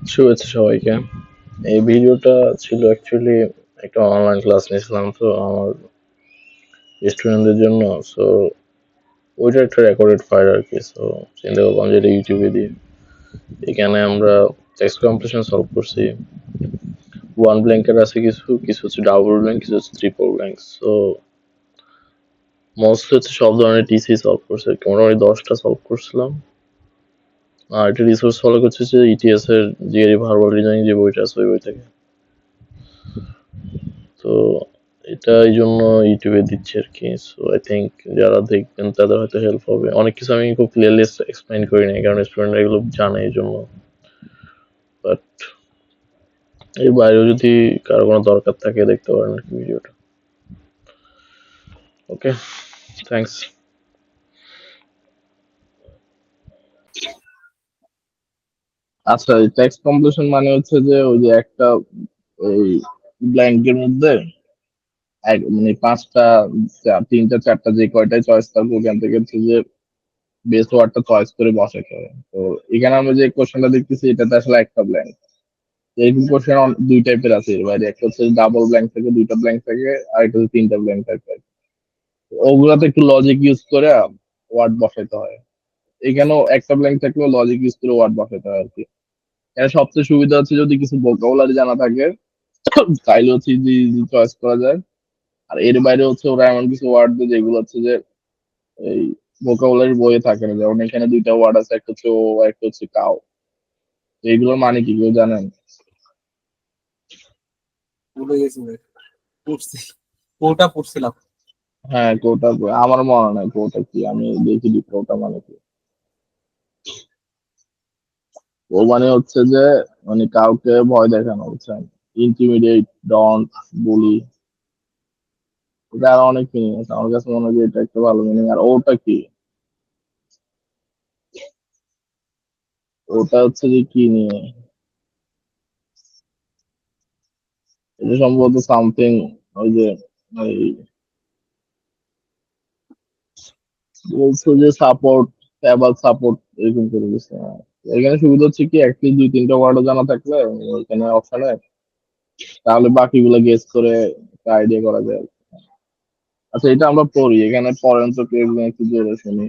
শুভেচ্ছা সবাইকে। এই ভিডিওটা ছিল অ্যাকচুয়ালি একটা অনলাইন ক্লাস নিয়েছিলাম তো আমার স্টুডেন্টদের জন্য। সো ওইটা একটা রেকর্ডেড ফাইল আর কি। সো চিন্তা করলাম যে এটা ইউটিউবে দিই। এখানে আমরা টেক্সট কম্প্রেশন সলভ করছি। ওয়ান ব্ল্যাঙ্কের আছে কিছু, কিছু হচ্ছে ডাবল ব্ল্যাঙ্ক, কিছু হচ্ছে ট্রিপল ব্ল্যাঙ্ক। সো মোস্টলি হচ্ছে সব ধরনের টিসি সলভ করছে, মোটামুটি 10টা সলভ করছিলাম। আর এটা রিসোর্স ফলো করছে যে ইটিএস এর জিআরই ভার্বাল রিজনিং যে বইটা আছে ওই বই থেকে। তো এটা এই জন্য ইউটিউবে দিচ্ছি আর কি। সো আই থিঙ্ক যারা দেখবেন তাদের হয়তো হেল্প হবে। অনেক কিছু আমি খুব ক্লিয়ারলি এক্সপ্লেইন করি নাই, কারণ স্টুডেন্টরা এগুলো জানে এই জন্য। বাট এর বাইরেও যদি কারো কোনো দরকার থাকে দেখতে পারেন আর কি ভিডিওটা। ওকে, থ্যাঙ্কস। আচ্ছা, টেক্সট কম্পোজিশন মানে হচ্ছে যে ওই যে একটা ওই ব্ল্যাঙ্কের মধ্যে মানে পাঁচটা তিনটা চারটা যে কয়টাই চয়েস থাকবে ওখান থেকে হচ্ছে যে বেস্ট ওয়ার্ডটা চয়েস করে বসাতে হবে। তো এখানে আমরা যে কোশ্চেনটা দেখতেছি এটাতে আসলে একটা ব্ল্যাঙ্ক। এইরকম কোশ্চেন দুই টাইপের আছে এর বাইরে, একটা হচ্ছে ডাবল ব্ল্যাঙ্ক থাকে, দুইটা ব্ল্যাঙ্ক থাকে, আর একটা হচ্ছে তিনটা ব্ল্যাঙ্ক থাকে। ওগুলাতে একটু লজিক ইউজ করে ওয়ার্ড বসাইতে হয়। এখানেও একটা ব্ল্যাঙ্ক থাকলেও লজিক ইউজ করে ওয়ার্ড বসাইতে হয় আর কি। এখানে সবচেয়ে সুবিধা হচ্ছে যদি কিছু ভোকাবুলারি জানা থাকে তাইলে হচ্ছে ইজি ইজি চয়েস করা যায়। আর এর বাইরে হচ্ছে ওরা এমন কিছু ওয়ার্ড দেয় যেগুলো হচ্ছে যে এই ভোকাবুলারি বইয়ে থাকে না। যেমন এখানে দুইটা ওয়ার্ড আছে, একটা হচ্ছে ও, একটা হচ্ছে কাও। এইগুলোর মানে কি কেউ জানেন? ভুলে গেছি ভাই, পড়ছি, কোটা পড়ছিলাম। হ্যাঁ, কোটা আমার মনে নাই কোটা কি, আমি দেখি দি কোটা মানে কি। ও মানে হচ্ছে যে মানে কাউকে ভয় দেখানো, বুঝছেন? ইন্টিমিডিয়েট, ডন্ট, বুলি। এটা আর অনেক মিনিং আছে, আমার কাছে মনে হয় যে এটা একটা ভালো মিনিং। আর ওটা কি, ওটা হচ্ছে যে কি নিয়ে, এটা সম্ভবত সামথিং ওই যে এই বলছো যে সাপোর্ট, ট্যাবাল সাপোর্ট এরকম করে দিচ্ছে। এখানে সুবিধা হচ্ছে কি অ্যাটলিস্ট দুই তিনটা ওয়ার্ডও জানা থাকলে এখানে অপশনে, তাহলে বাকিগুলো গেস করে একটা আইডিয়া করা যায়। আচ্ছা, এটা আমরা পড়ি, এখানে পড়েন তো কেউ একজন একটু জোরে শুনি।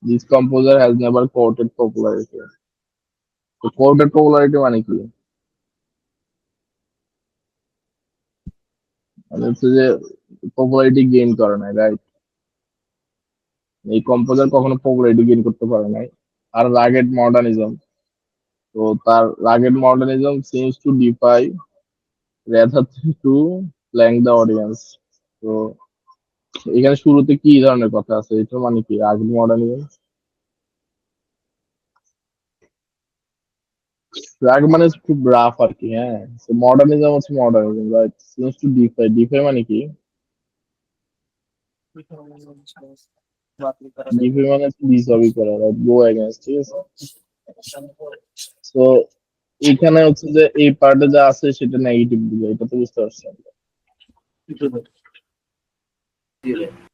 This composer has never courted popularity. তো courted popularity মানে কি? মানে হচ্ছে যে পপুলারিটি গেইন করে নাই, রাইট? এই কম্পোজার কখনো পপুলারিটি গেইন করতে পারে নাই। আর রাগেড মডার্নিজম, তো তার rugged modernism seems to defy rather than to blank the audience. তো এখানে শুরুতে কি ধরনের কথা আছে, এটা মানে কি রাগেড মডার্নিজম? রাগ মানে হচ্ছে খুব রাফ আর কি, হ্যাঁ। মডার্নিজম হচ্ছে modernism, right? Seems to defy, defy মানে কি? ডিফাই মানে হচ্ছে ডিসঅবি করা, রাইট? গো এগেইনস্ট, ঠিক আছে। তো এখানে হচ্ছে যে এই পার্টে যা আছে সেটা নেগেটিভ দিকে, এটা তো বুঝতে পারছেন।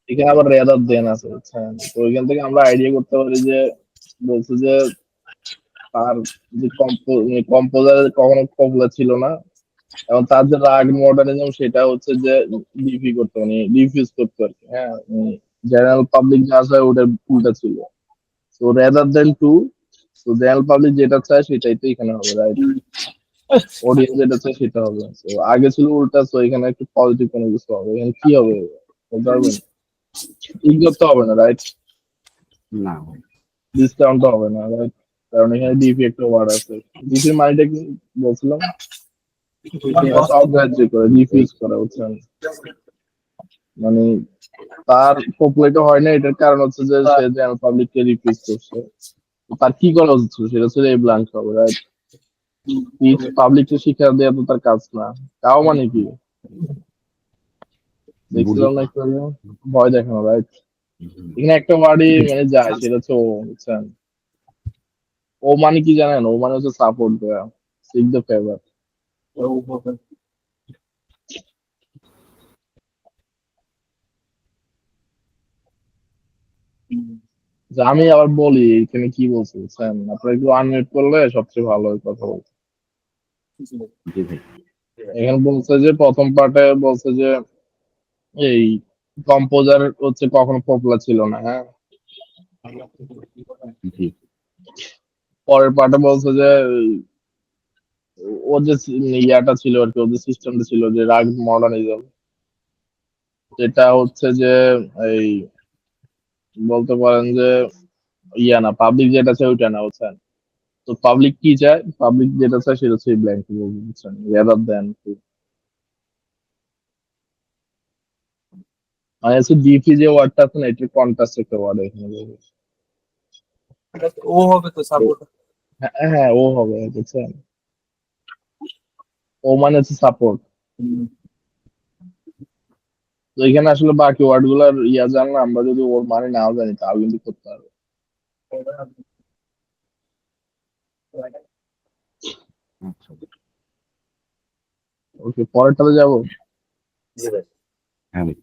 এখানে আবার রেদার দেন আছে, বুঝছেন? তো ওইখান থেকে আমরা আইডিয়া করতে পারি যে বলছে যে তার যে কম্পোজার কখনো পপুলার ছিল না, এবং তার যে রাগ মডার্নিজম সেটা হচ্ছে যে ডিফি করতে মানে ডিফিউজ করতে আর কি, হ্যাঁ। জেনারেল পাবলিক যা আছে ওটার উল্টা ছিল। তো রেদার দেন টু, তো জেনারেল পাবলিক যেটা চায় সেটাই তো এখানে হবে, রাইট? অডিয়েন্স যেটা চায় সেটা হবে। তো আগে ছিল উল্টা, তো এখানে একটু পজিটিভ কোনো কিছু হবে। এখানে কি হবে বলতে পারবেন? ইগনোর তো হবে না, রাইট? না, ডিসকাউন্ট তো হবে না, রাইট? কারণ এখানে ডিপি একটা ওয়ার্ড আছে। ডিপির মানেটা কি বলছিলাম? অগ্রাহ্য করে, ডিফিউজ করা, বুঝছেন? মানে তার পপুলারিটি হয় না, এটার কারণ হচ্ছে যে সে জেনারেল পাবলিককে রিফিউজ করছে। তার কি করা উচিত ছিল, সেটা ছিল এই ব্ল্যাঙ্ক হবে, রাইট? পাবলিককে শিক্ষা দেওয়া তো তার কাজ না। তাও মানে কি দেখছিলাম না একটু আগে? ভয় দেখানো, রাইট? এখানে একটা ওয়ার্ডই মানে যায়, সেটা হচ্ছে ও, বুঝছেন? ও মানে কি জানেন? ও মানে হচ্ছে সাপোর্ট দেওয়া, সিক দ্য ফেভার। যে আমি আবার বলি এখানে কি বলছে বুঝছেন, আপনারা একটু আনমিউট করলে সবচেয়ে ভালো হয় কথা বলতে। জি ভাই। এখানে বলছে যে প্রথম পার্টে বলছে যে এই কম্পোজার হচ্ছে কখনো পপুলার ছিল না, হ্যাঁ। জি। পরের পার্টে বলছে যে ওর যে ইয়াটা ছিল আর কি, ওর যে সিস্টেমটা ছিল যে রাগ মডার্নিজম, যেটা হচ্ছে যে এই বলতে পারেন যে ইয়া না, পাবলিক যেটা চায় ওইটা না, বুঝছেন। তো পাবলিক কি চায়, পাবলিক যেটা চায় সেটা হচ্ছে ব্ল্যাঙ্ক বলবে, বুঝছেন, রেদার দেন মানে হচ্ছে ডিপি যে ওয়ার্ডটা আছে না, এটা কন্ট্রাস্ট একটা ওয়ার্ড এখানে বলবে। ও হবে তো সাপোর্ট। হ্যাঁ হ্যাঁ, ও হবে, বুঝছেন। ও মানে হচ্ছে সাপোর্ট। তো এখানে আসলে বাকি ওয়ার্ড গুলার ইয়া জানলে আমরা যদি ওর মানে নাও জানি তাও কিন্তু করতে পারবে। আচ্ছা। ওকে, পরেরটাতে যাবো। হ্যাঁ ভাই।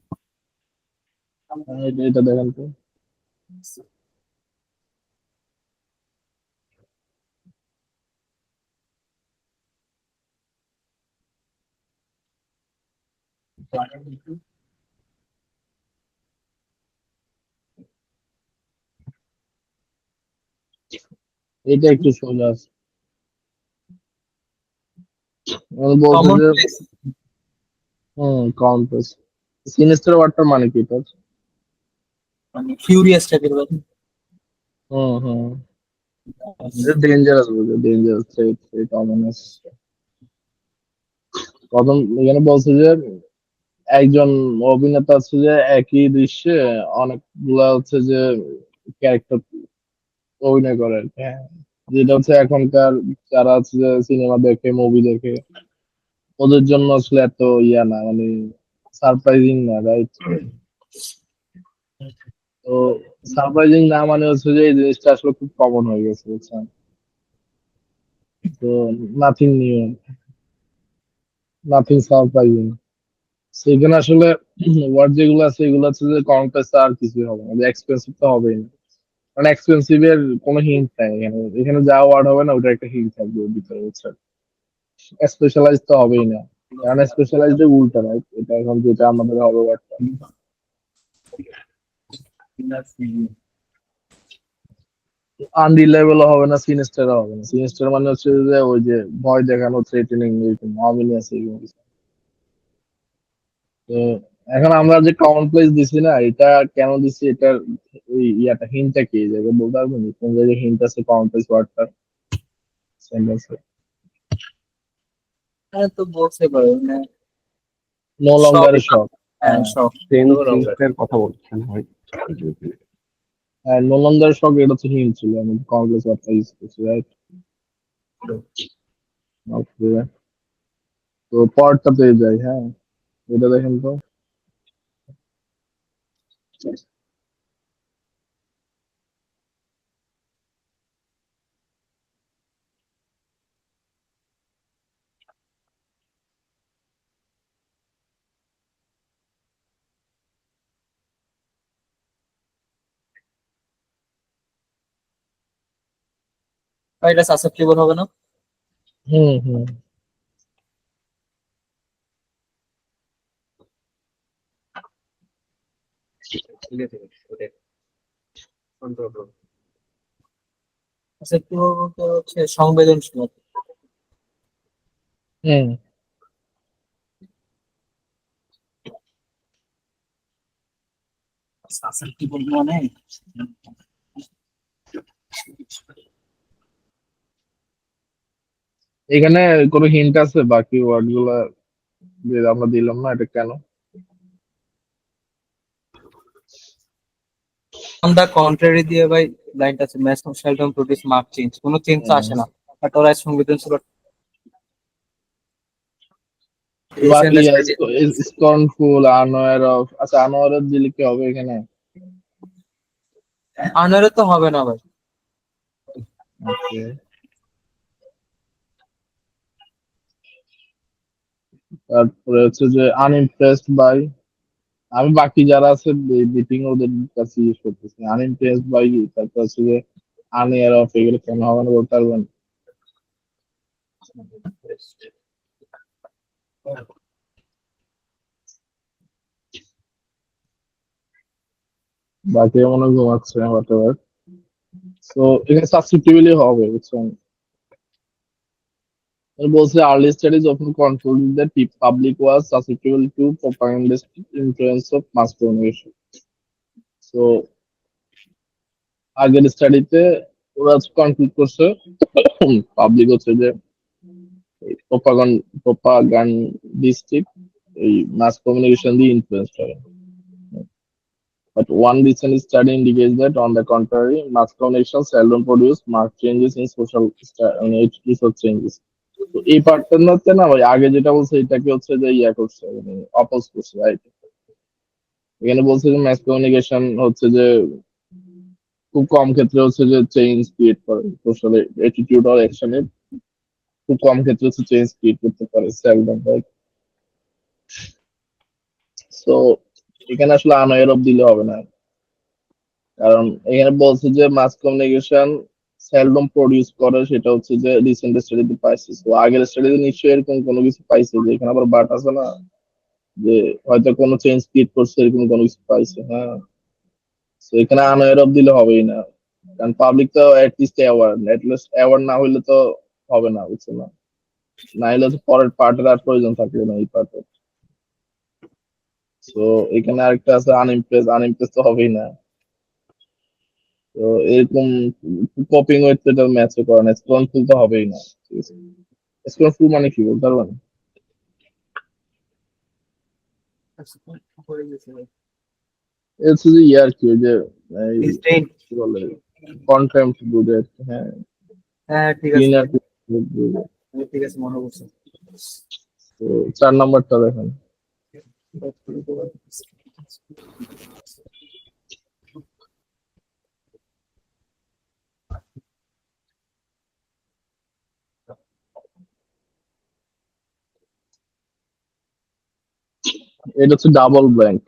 এটা দেখেন তো। এটা একটু সোজা আছে। বলছে কমন যে প্লেস কম্পাস সিনিস্টার ওয়ার্ডটার মানে কি এটা? মানে ফিউরিয়াস টাইপের ব্যাপার। হুম, এটা ডেঞ্জারাস, বলছে ডেঞ্জারাস, থ্রেট অমিনাস। প্রথম এখানে বলছে যে একজন অভিনেতা আছে যে একই দৃশ্যে অনেকগুলা হচ্ছে যে ক্যারেক্টার অভিনয় করে আর কি, হ্যাঁ। যেটা হচ্ছে এখনকার যারা হচ্ছে যে সিনেমা দেখে, মুভি দেখে, ওদের জন্য আসলে এত ইয়া না, মানে সারপ্রাইজিং না, রাইট। তো সারপ্রাইজিং না মানে হচ্ছে যে এই জিনিসটা আসলে খুব কমন হয়ে গেছে, বুঝছেন। তো নাথিং নিউ, নাথিং সারপ্রাইজিং। সেখানে আসলে ওয়ার্ড যেগুলো আছে এগুলো হচ্ছে যে কমপ্লেক্স আর কিছু হবে না, এক্সপেন্সিভ তো হবেই না। কারণ এক্সপেন্সিভ এর কোনো হিন্ট নাই এখানে, এখানে যা ওয়ার্ড হবে না ওটা একটা হিন্ট থাকবে ওর ভিতরে, বুঝছেন। স্পেশালাইজ তো হবেই না, কারণ স্পেশালাইজড উল্টা, রাইট। এটা এখন যেটা আমাদের হবে ওয়ার্ডটা আনরিলায়েবল হবে না, সিনিস্টার হবে না। সিনিস্টার মানে হচ্ছে যে ওই যে ভয় দেখানো, থ্রেটেনিং, এরকম অমিনিয়াস এরকম কিছু। তো এখন আমরা যে কমন প্লেস দিছি না, এটা কেন দিছি, এটার ওই ইয়াটা হিন্টটা কি এই জায়গায় বলতে পারবেন? কোন জায়গায় হিন্ট আছে কমন প্লেস ওয়ার্ডটা সেন্টেন্সে? হ্যাঁ তো বলতে পারো মানে নো শখ। লঙ্গার শক। হ্যাঁ শখ। সেন্সের কথা বলছেন হয়। হ্যাঁ, নো লঙ্গার শক, এটা হচ্ছে হিন্ট ছিল, আমি কমন প্লেস ওয়ার্ডটা ইউজ করছি, রাইট। ওকে, তো পরেরটাতে যাই, হ্যাঁ। এটা দেখেন তো। আর এটা সাসেপ্টেবল হবে না। হুম। সাসেপ্টেবল বলতে হচ্ছে সংবেদনশীল। হুম, সাসেপ্টেবল মানে এখানে কোনো হিন্ট আছে বাকি ওয়ার্ড গুলা যে আমরা দিলাম না, এটা কেন? অন দা কন্ট্রারি দিয়ে ভাই লাইনটা আছে, match seldom produce mark change, কোনো চেঞ্জ তো আসে না, বাট ওরা সংবেদনশীল। এই বা ইয়া সেন্টেন্সটা স্কর্নফুল, আনওয়্যার অফ, আচ্ছা আনওয়্যার দিলে কি হবে এখানে? আনারে তো হবে না ভাই। ওকে, তারপরে হচ্ছে যে আনইমপ্রেসড বাই, আমি বাকি যারা আছে মিটিং ওদের কাছে ইউজ করতেছি আনইমপ্রেসড বাই, তারপর হচ্ছে যে আনএয়ার অফ, এগুলো কেন হবে না বলতে পারবেন? বাকি মনে হয় ঘুমাচ্ছে হোয়াট এভার। তো এখানে সাবস্টিটিউটলি হবে বুঝছেন। বলছে early studies often concluded that public was susceptible to propagandist influence of mass communication. So আগের স্টাডিতে ওরা কনক্লুড করছে পাবলিক হচ্ছে যে প্রোপাগান্ডিস্টিক এই মাস কমিউনিকেশন দিয়ে ইনফ্লুয়েন্স করে। But one recent study indicates that, on the contrary, mass communication seldom produce marked changes in social changes. তো এই পার্টটাতে না ভাই আগে যেটা বলছে এটাকে হচ্ছে যে ইয়া করছে মানে অপোজ করছে, রাইট? এখানে বলছে যে ম্যাস কমিউনিকেশন হচ্ছে যে খুব কম ক্ষেত্রে হচ্ছে যে চেঞ্জ ক্রিয়েট করে সোশ্যাল অ্যাটিটিউড আর অ্যাকশনে, খুব কম ক্ষেত্রে হচ্ছে চেঞ্জ ক্রিয়েট করতে পারে সেলডম, রাইট? সো এখানে আসলে আনএয়ার অফ দিলে হবে না, কারণ এখানে বলছে যে মাস কমিউনিকেশন সেলডম প্রডিউস করে, সেটা হচ্ছে যে রিসেন্ট স্টাডিতে পাইছে। তো আগের স্টাডিতে নিশ্চয়ই এরকম কোনো কিছু পাইছে যে এখানে আবার বাট আছে না, যে হয়তো কোনো চেঞ্জ ক্রিয়েট করছে এরকম কোনো কিছু পাইছে, হ্যাঁ। তো এখানে আনএয়ার অফ দিলে হবেই না, কারণ পাবলিক তো অ্যাটলিস্ট অ্যাওয়ার না হইলে তো হবে না, বুঝছো না? না হলে তো পরের পার্টের আর প্রয়োজন থাকবে না এই পার্টে। তো এখানে আরেকটা আছে আনইমপ্রেস তো হবেই না। তো এরকম কপিং ওয়েট এটা ম্যাচও করে না, স্ক্রন ফুল তো হবেই না, ঠিক আছে? স্ক্রন ফুল মানে কি বলতে পারবেন? এটা হচ্ছে যে ইয়ার কি ওই যে এই Disdain. কি বলে কন্টেম্পট বুঝে, হ্যাঁ, হ্যাঁ ঠিক আছে, ক্লিনার। ঠিক আছে মনে করছে। তো 4 নাম্বারটা দেখেন। এটা হচ্ছে ডাবল ব্ল্যাঙ্ক।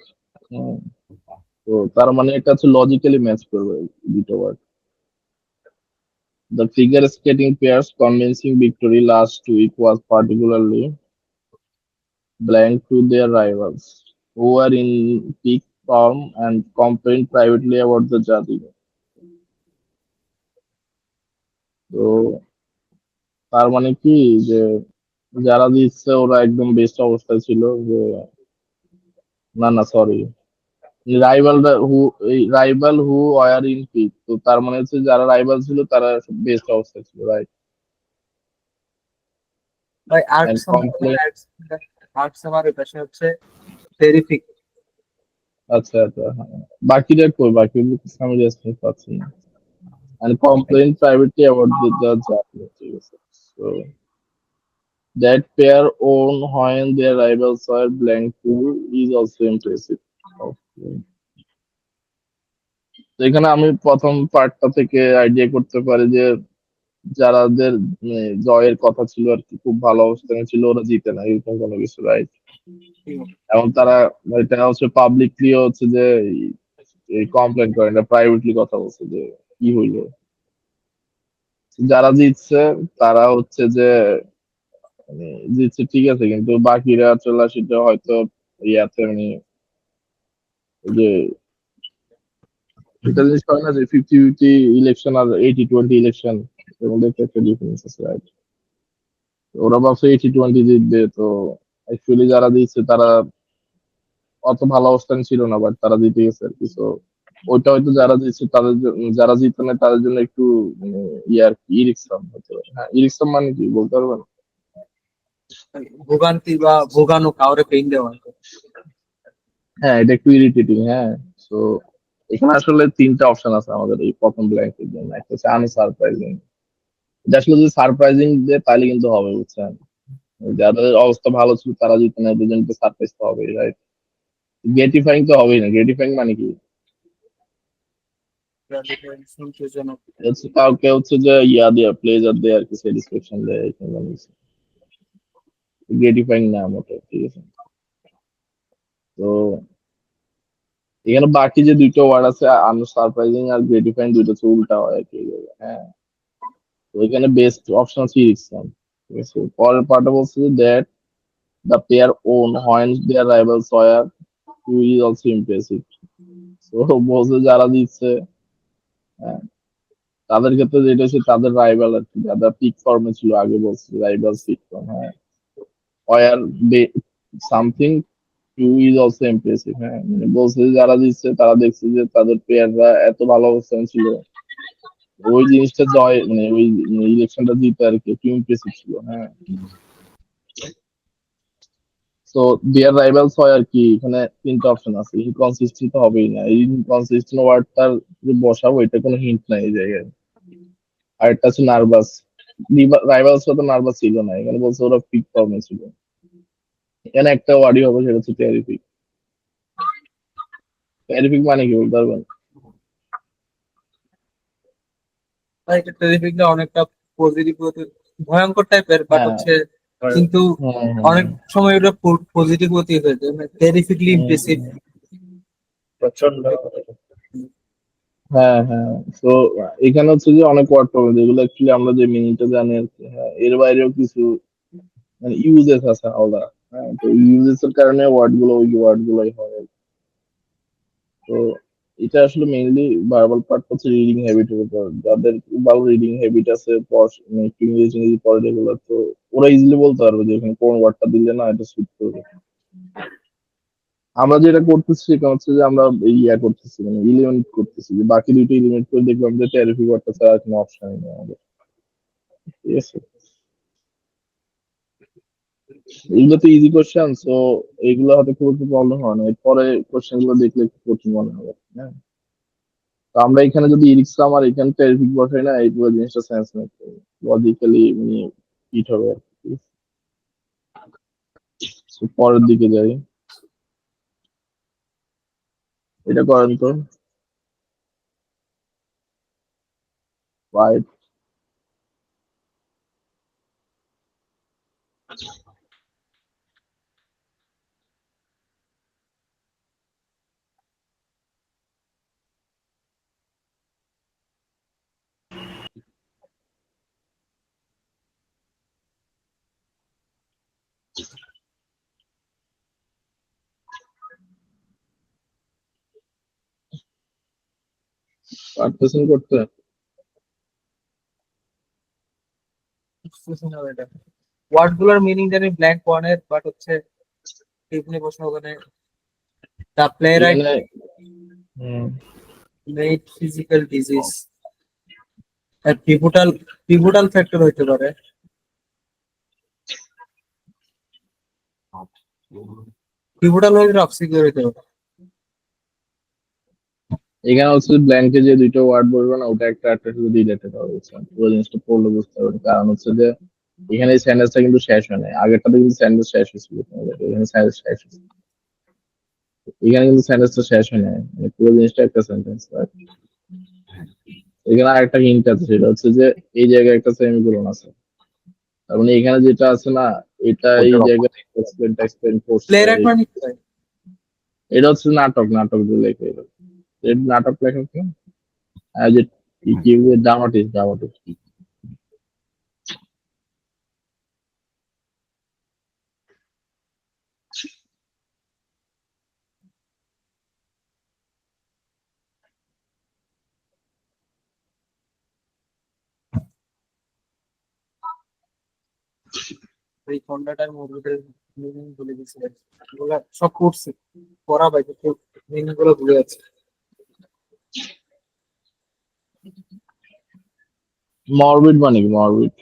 তো তার মানে এটা হচ্ছে লজিক্যালি ম্যাচ করবে দুটো word. The figure skating pair's convincing victory last week was particularly blank to their rivals, who were in peak form and complained privately about the judging. তো তার মানে কি যে যারা জিতছে ওরা একদম বেস্ট অবস্থায় ছিল, যে না না sorry, rival who were in peak. তো তার মানে হচ্ছে যারা রাইভাল ছিল তারা বেস্ট অবস্থায় ছিল, রাইট? ভাই এন্ড আর্টস কমপ্লেন, আর্টস আমার পেশা হচ্ছে টেরিফিক। আচ্ছা আচ্ছা, হ্যাঁ। বাকিটা কই, বাকি আমি রেসপন্স পাচ্ছি না। And complain privately about the judge. ঠিক আছে। So that pair own when their rivals were blank too is also impressive. Okay. তো এখানে আমি প্রথম পার্টটা থেকে আইডিয়া করতে পারি যে যারাদের জয়ের কথা ছিল আর কি, খুব ভালো অবস্থানে ছিল, ওরা জিতে না এরকম কোনো কিছু, রাইট? এবং তারা এটা হচ্ছে পাবলিকলি হচ্ছে যে এই কমপ্লেন করে না, প্রাইভেটলি কথা বলছে যে কি হইলো। যারা জিতছে তারা হচ্ছে যে মানে জিতছে ঠিক আছে, কিন্তু বাকিরা চলে সেটা হয়তো ইয়াতে মানে ওই যে এটা জিনিস হয় না যে 50-50 ইলেকশন আর 80-20 ইলেকশন, এর মধ্যে তো একটা ডিফারেন্স আছে, রাইট? ওরা ভাবছে 80-20 জিতবে, তো অ্যাকচুয়ালি যারা জিতছে তারা অত ভালো অবস্থান ছিল না, বাট তারা জিতে গেছে আর কি। তো ওইটা হয়তো যারা জিতছে তাদের যারা জিতে না তাদের জন্য একটু মানে ইয়ার ইরিকশন হতে পারে। হ্যাঁ, ইরিকশন মানে কি বলতে পারবেন? ভোগান্তি বা ভোগানো, কাউরে পেইন দেওয়া। হ্যাঁ, এটা একটু ইরিটেটিং, হ্যাঁ। তো এখানে আসলে 3টা অপশন আছে আমাদের এই প্রথম ব্ল্যাঙ্কের জন্য। একটা হচ্ছে আনসারপ্রাইজিং, এটা আসলে যদি সারপ্রাইজিং দেয় তাহলে কিন্তু হবে, বুঝছেন? যাদের অবস্থা ভালো ছিল তারা জিতে না, দুজন তো সারপ্রাইজ তো হবে, রাইট? গ্রেটিফাইং তো হবেই না। গ্রেটিফাইং মানে কি? সন্তোষজনক। হচ্ছে কাউকে হচ্ছে যে ইয়া দেয়া, প্লেজার দেয় আর কি, স্যাটিসফ্যাকশন দেয়, এরকম কিছু। গ্রেটিফাইং না মোটেও, ঠিক আছে? তো এখানে বাকি যে দুইটা ওয়ার্ড আছে আনসারপ্রাইজিং আর গ্রেটিফাইং, দুইটা হচ্ছে উল্টা হয় আর কি। হ্যাঁ, তো এখানে বেস্ট অপশন আছে ইরিকসন। ঠিক আছে, পরের পার্টে বলছে যে that the pair won when their rival sawyer who is also impressive. তো বলছে যারা দিচ্ছে, হ্যাঁ, তাদের ক্ষেত্রে যেটা হচ্ছে তাদের রাইভাল আর কি, যারা পিক ফর্মে ছিল আগে, বলছে রাইভাল পিক ফর্ম। হ্যাঁ, were something you is also impressive. হ্যাঁ, মানে বলছে যে যারা দিচ্ছে তারা দেখছে যে তাদের প্লেয়াররা এত ভালো অবস্থান ছিল, ওই জিনিসটা জয় মানে ওই ইলেকশনটা জিতে আর কি, একটু ইমপ্রেসিভ ছিল। হ্যাঁ, তো দেয়ার রাইভালস হয় আর কি। এখানে তিনটা অপশন আছে, ইনকনসিস্টেন্ট তো হবেই না, এই ইনকনসিস্টেন্ট ওয়ার্ডটার যে বসাবো এটা কোনো হিন্ট নাই এই জায়গায়। আর একটা আছে নার্ভাস, রাইভালস তো নার্ভাস ছিল না, এখানে বলছে ওরা পিক ফর্মে ছিল। এখানে একটা ওয়ার্ডই হবে, সেটা হচ্ছে টেরিফিক। টেরিফিক মানে কি বলতে পারবেন? ভাই এটা টেরিফিকটা অনেকটা পজিটিভ, ভয়ঙ্কর টাইপের, বাট হ্যাঁ, হচ্ছে কিন্তু হ্যাঁ, অনেক সময় ওটা পজিটিভ গতি হয়ে যায়, মানে টেরিফিকলি ইমপ্রেসিভ। প্রচন্ড। হ্যাঁ, হ্যাঁ। তো এখানে হচ্ছে যে অনেক ওয়ার্ড পাবো যেগুলো অ্যাকচুয়ালি আমরা যে মিনিংটা জানি আর কি। হ্যাঁ, এর বাইরেও কিছু মানে ইউজেস আছে আলাদা। হ্যাঁ, তো ইউজেস এর কারণে ওয়ার্ড গুলো ওই ওয়ার্ড গুলোই হয়। তো এটা আসলে মেইনলি ভার্বাল পার্ট হচ্ছে রিডিং হ্যাবিটের উপর। যাদের ভালো রিডিং হ্যাবিট আছে, মানে একটু ইংরেজি ইংরেজি পড়ে যেগুলো, তো ওরা ইজিলি বলতে পারবে যে এখানে কোন ওয়ার্ডটা দিলে না এটা সুট করবে। আমরা যেটা করতেছি সেটা হচ্ছে যে আমরা ইয়া করতেছি, মানে ইলিমিনেট করতেছি, যে বাকি দুইটা ইলিমিনেট করে দেখলাম যে টেরিফিক ওয়ার্ডটা ছাড়া কোনো অপশনই নেই আমাদের। ঠিক আছে, এগুলো তো ইজি কোশ্চেন, তো এগুলো হয়তো খুব একটু প্রবলেম হয় না, এরপরে কোশ্চেন গুলো দেখলে একটু কঠিন মনে হবে। হ্যাঁ, তো আমরা এখানে যদি ইরিক্সাম আর এখানে টেরিফিক বসাই না, এই পুরো জিনিসটা সেন্স নেই, লজিক্যালি মানে হিট হবে আর কি। So, পরের দিকে যাই, এটা করেন তো। ফাইভ, পারতেছেন করতে? ওয়ার্ড গুলোর মিনিং জানি ব্ল্যাঙ্ক ওয়ানের, বাট হচ্ছে টিপনি বসে ওখানে দ্য প্লেরাইট এখানে হুম, মেড ফিজিক্যাল ডিজিজ, আর পিভটাল পিভটাল ফ্যাক্টর হইতে পারে। পিভটাল হইতে অক্সিকিউর হইতে পারে। এখানে হচ্ছে ব্ল্যাঙ্কে যে দুইটা ওয়ার্ড বলবো না, ওটা একটা একটা শুধু রিলেটেড হবে, বুঝছেন? পুরো জিনিসটা পড়লে বুঝতে পারবেন। কারণ হচ্ছে যে এখানে এই সেন্টেন্সটা কিন্তু শেষ হয় নাই, আগেরটাতে কিন্তু সেন্টেন্স শেষ হয়েছিল, এখানে সেন্টেন্স শেষ হয়েছে, এখানে কিন্তু সেন্টেন্সটা শেষ হয় নাই, মানে পুরো জিনিসটা একটা সেন্টেন্স। এখানে আরেকটা হিন্ট আছে, সেটা হচ্ছে যে এই জায়গায় একটা সেমিকোলন আছে, তার মানে এখানে যেটা আছে না, এটা এই ওইটার জায়গায় এক্সপ্লেন করছে। প্লেরাইট মানে কি ভাই? এটা হচ্ছে নাটক, নাটক যে লেখে, এটা নাটক লেখক না? যে কি ড্রামাটিস্ট, ড্রামাটিস্ট। এই খন্ডাটার মধ্যে মিনিং ভুলে গেছি ভাই। এগুলা সব করছি পড়া ভাই, কিন্তু মিনিং গুলো ভুলে যাচ্ছে। মরবিড মানে কি? মরবিড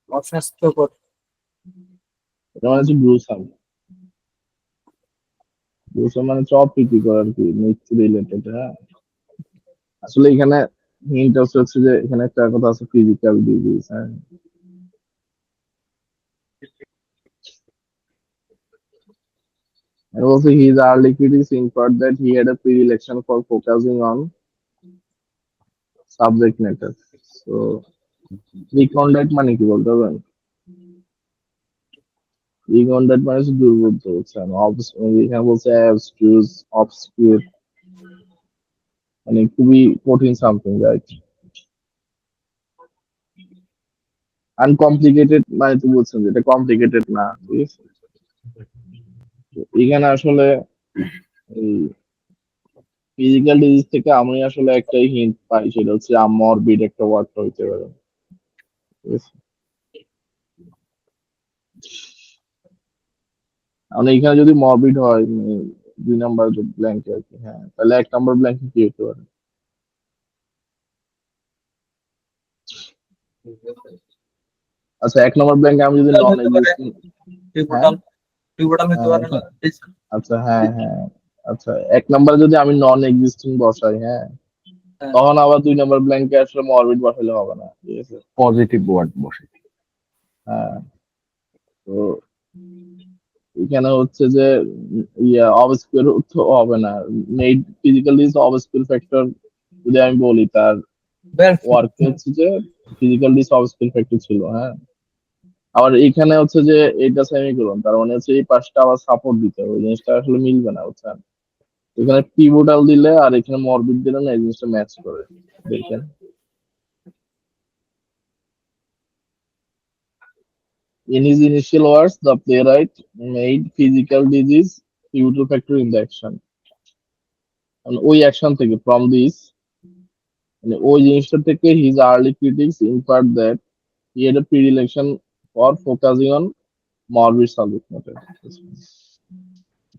অস্বাস্থ্যকর। এটা মানে হচ্ছে গ্রুসাম। গ্রুসাম মানে হচ্ছে অপ্রীতিকর আর কি, মৃত্যু রিলেটেড। হ্যাঁ, আসলে এখানে হিন্ট হচ্ছে যে এখানে একটা কথা আছে, ফিজিক্যাল ডিজিজ। হ্যাঁ, and also his early critics inferred that he had a predilection for focusing on subject matter. So recondite মানে কি বলতে পারবেন? বিং অন দ্যাট মানে হচ্ছে দুর্বোধ্য, বুঝছেন? এখানে বলছে অ্যাবস্ট্রুজ, অবস্কিউর, মানে খুবই কঠিন সামথিং, রাইট? আনকমপ্লিকেটেড মানে তো বলছেন যে এটা কমপ্লিকেটেড না, ঠিক আছে? তো এখানে আসলে এই ফিজিক্যাল ডিজিজ থেকে আমি আসলে একটাই হিন্ট পাই, সেটা হচ্ছে মরবিড একটা ওয়ার্ড হইতে পারে, ঠিক আছে? মানে এখানে যদি মরবিড হয়, মানে 2 নাম্বার ব্ল্যাঙ্কে আর কি, হ্যাঁ, তাহলে 1 নাম্বার ব্ল্যাঙ্কে কি হতে পারে? আচ্ছা, 1 নাম্বার ব্ল্যাঙ্কে আমি যদি নন হতে পারে, এক্সিস্টিং, হ্যাঁ, পিভটাল পিভটাল হতে হ্যাঁ, পারে না? আচ্ছা, হ্যাঁ, হ্যাঁ, আচ্ছা, 1 নাম্বার যদি আমি নন এক্সিস্টিং বসাই, হ্যাঁ, হ্যাঁ। তখন আবার 2 নাম্বার ব্ল্যাঙ্কে আসলে মরবিড বসাইলে হবে না, ঠিক আছে? পজিটিভ ওয়ার্ড বসে। হ্যাঁ, তো এখানে হচ্ছে যে অবস্কিউর তো হবে না, মেড ফিজিক্যাল ডিজ অবস্কিউর ফ্যাক্টর যদি আমি বলি, তার বেল ওয়ার্ক হচ্ছে যে ফিজিক্যাল ডিজ অবস্কিউর ফ্যাক্টর ছিল, হ্যাঁ। আবার এখানে হচ্ছে যে এটা সেমিকোলন, তার মানে হচ্ছে এই পাশটা আবার সাপোর্ট দিতে হবে, ওই জিনিসটা আসলে মিলবে না, বুঝছেন? এখানে পিভোটাল দিলে আর এখানে মরবিড দিলে না, এই জিনিসটা ম্যাচ করে, দেখেন। In his initial words, the playwright made physical disease pivotal factor in the action. মানে ওই অ্যাকশন থেকে, ফ্রম দিস, মানে ওই জিনিসটা থেকে, his early critics inferred that he had a predilection for focusing on morbid subject matter.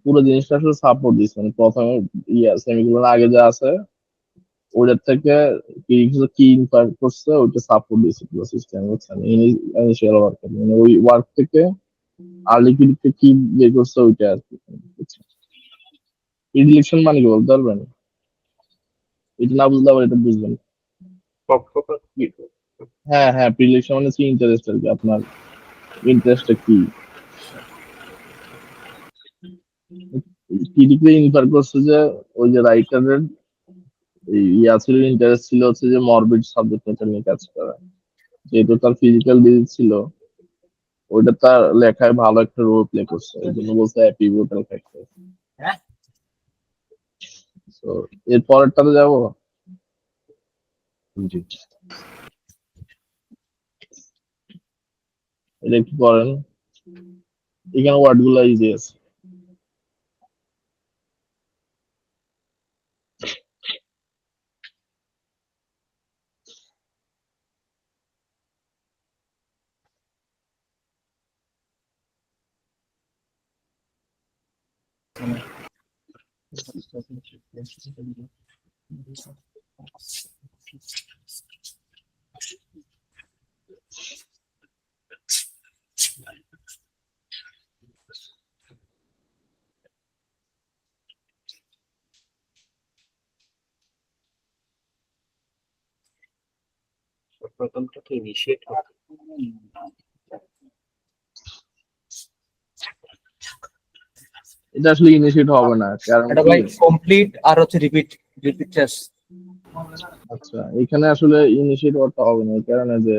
পুরো জিনিসটা আসলে সাপোর্ট দিচ্ছে, মানে প্রথমে সেমিকোলন আগে যা আছে ওইটার থেকে কি ইনফার করছে, ওইটা সাপোর্ট দিচ্ছে পুরো সিস্টেম, বুঝছেন? ইনিশিয়াল ওয়ার্ক, মানে ওই ওয়ার্ক থেকে আর্লি ক্রিটিককে কি বের করছে ওইটা আর কি, বুঝছেন? প্রিডিলেকশন মানে কি বলতে পারবেন? এটা না বুঝলে আবার এটা বুঝবেন। হ্যাঁ, হ্যাঁ, প্রিডিলেকশন মানে হচ্ছে ইন্টারেস্ট আর কি, আপনার ইন্টারেস্টটা কি ক্রিটিকলি ইনফার করছে যে ওই যে রাইটারের ছিল, ইন্টারেস্ট ছিল হচ্ছে যে মরবিড সাবজেক্ট ম্যাটার নিয়ে কাজ করা, যেহেতু তার ফিজিক্যাল ডিজিজ ছিল, ওইটা তার লেখায় ভালো একটা রোল প্লে করছে, এই জন্য বলছে পিভটাল ফ্যাক্টর। তো এর পরেরটাতে যাবো। জি। এটা একটু করেন, এখানে ওয়ার্ড গুলো ইজি আছে। প্রথমটাকে ইনিশিয়েট এটা আসলে ইনিশিয়েট হবে না, কারণ এটা কি, ভাই কমপ্লিট আর হচ্ছে রিপিট রিপিট টেস্ট। আচ্ছা, এখানে আসলে ইনিশিয়েট ওয়ার্ডটা হবে না, এই কারণে যে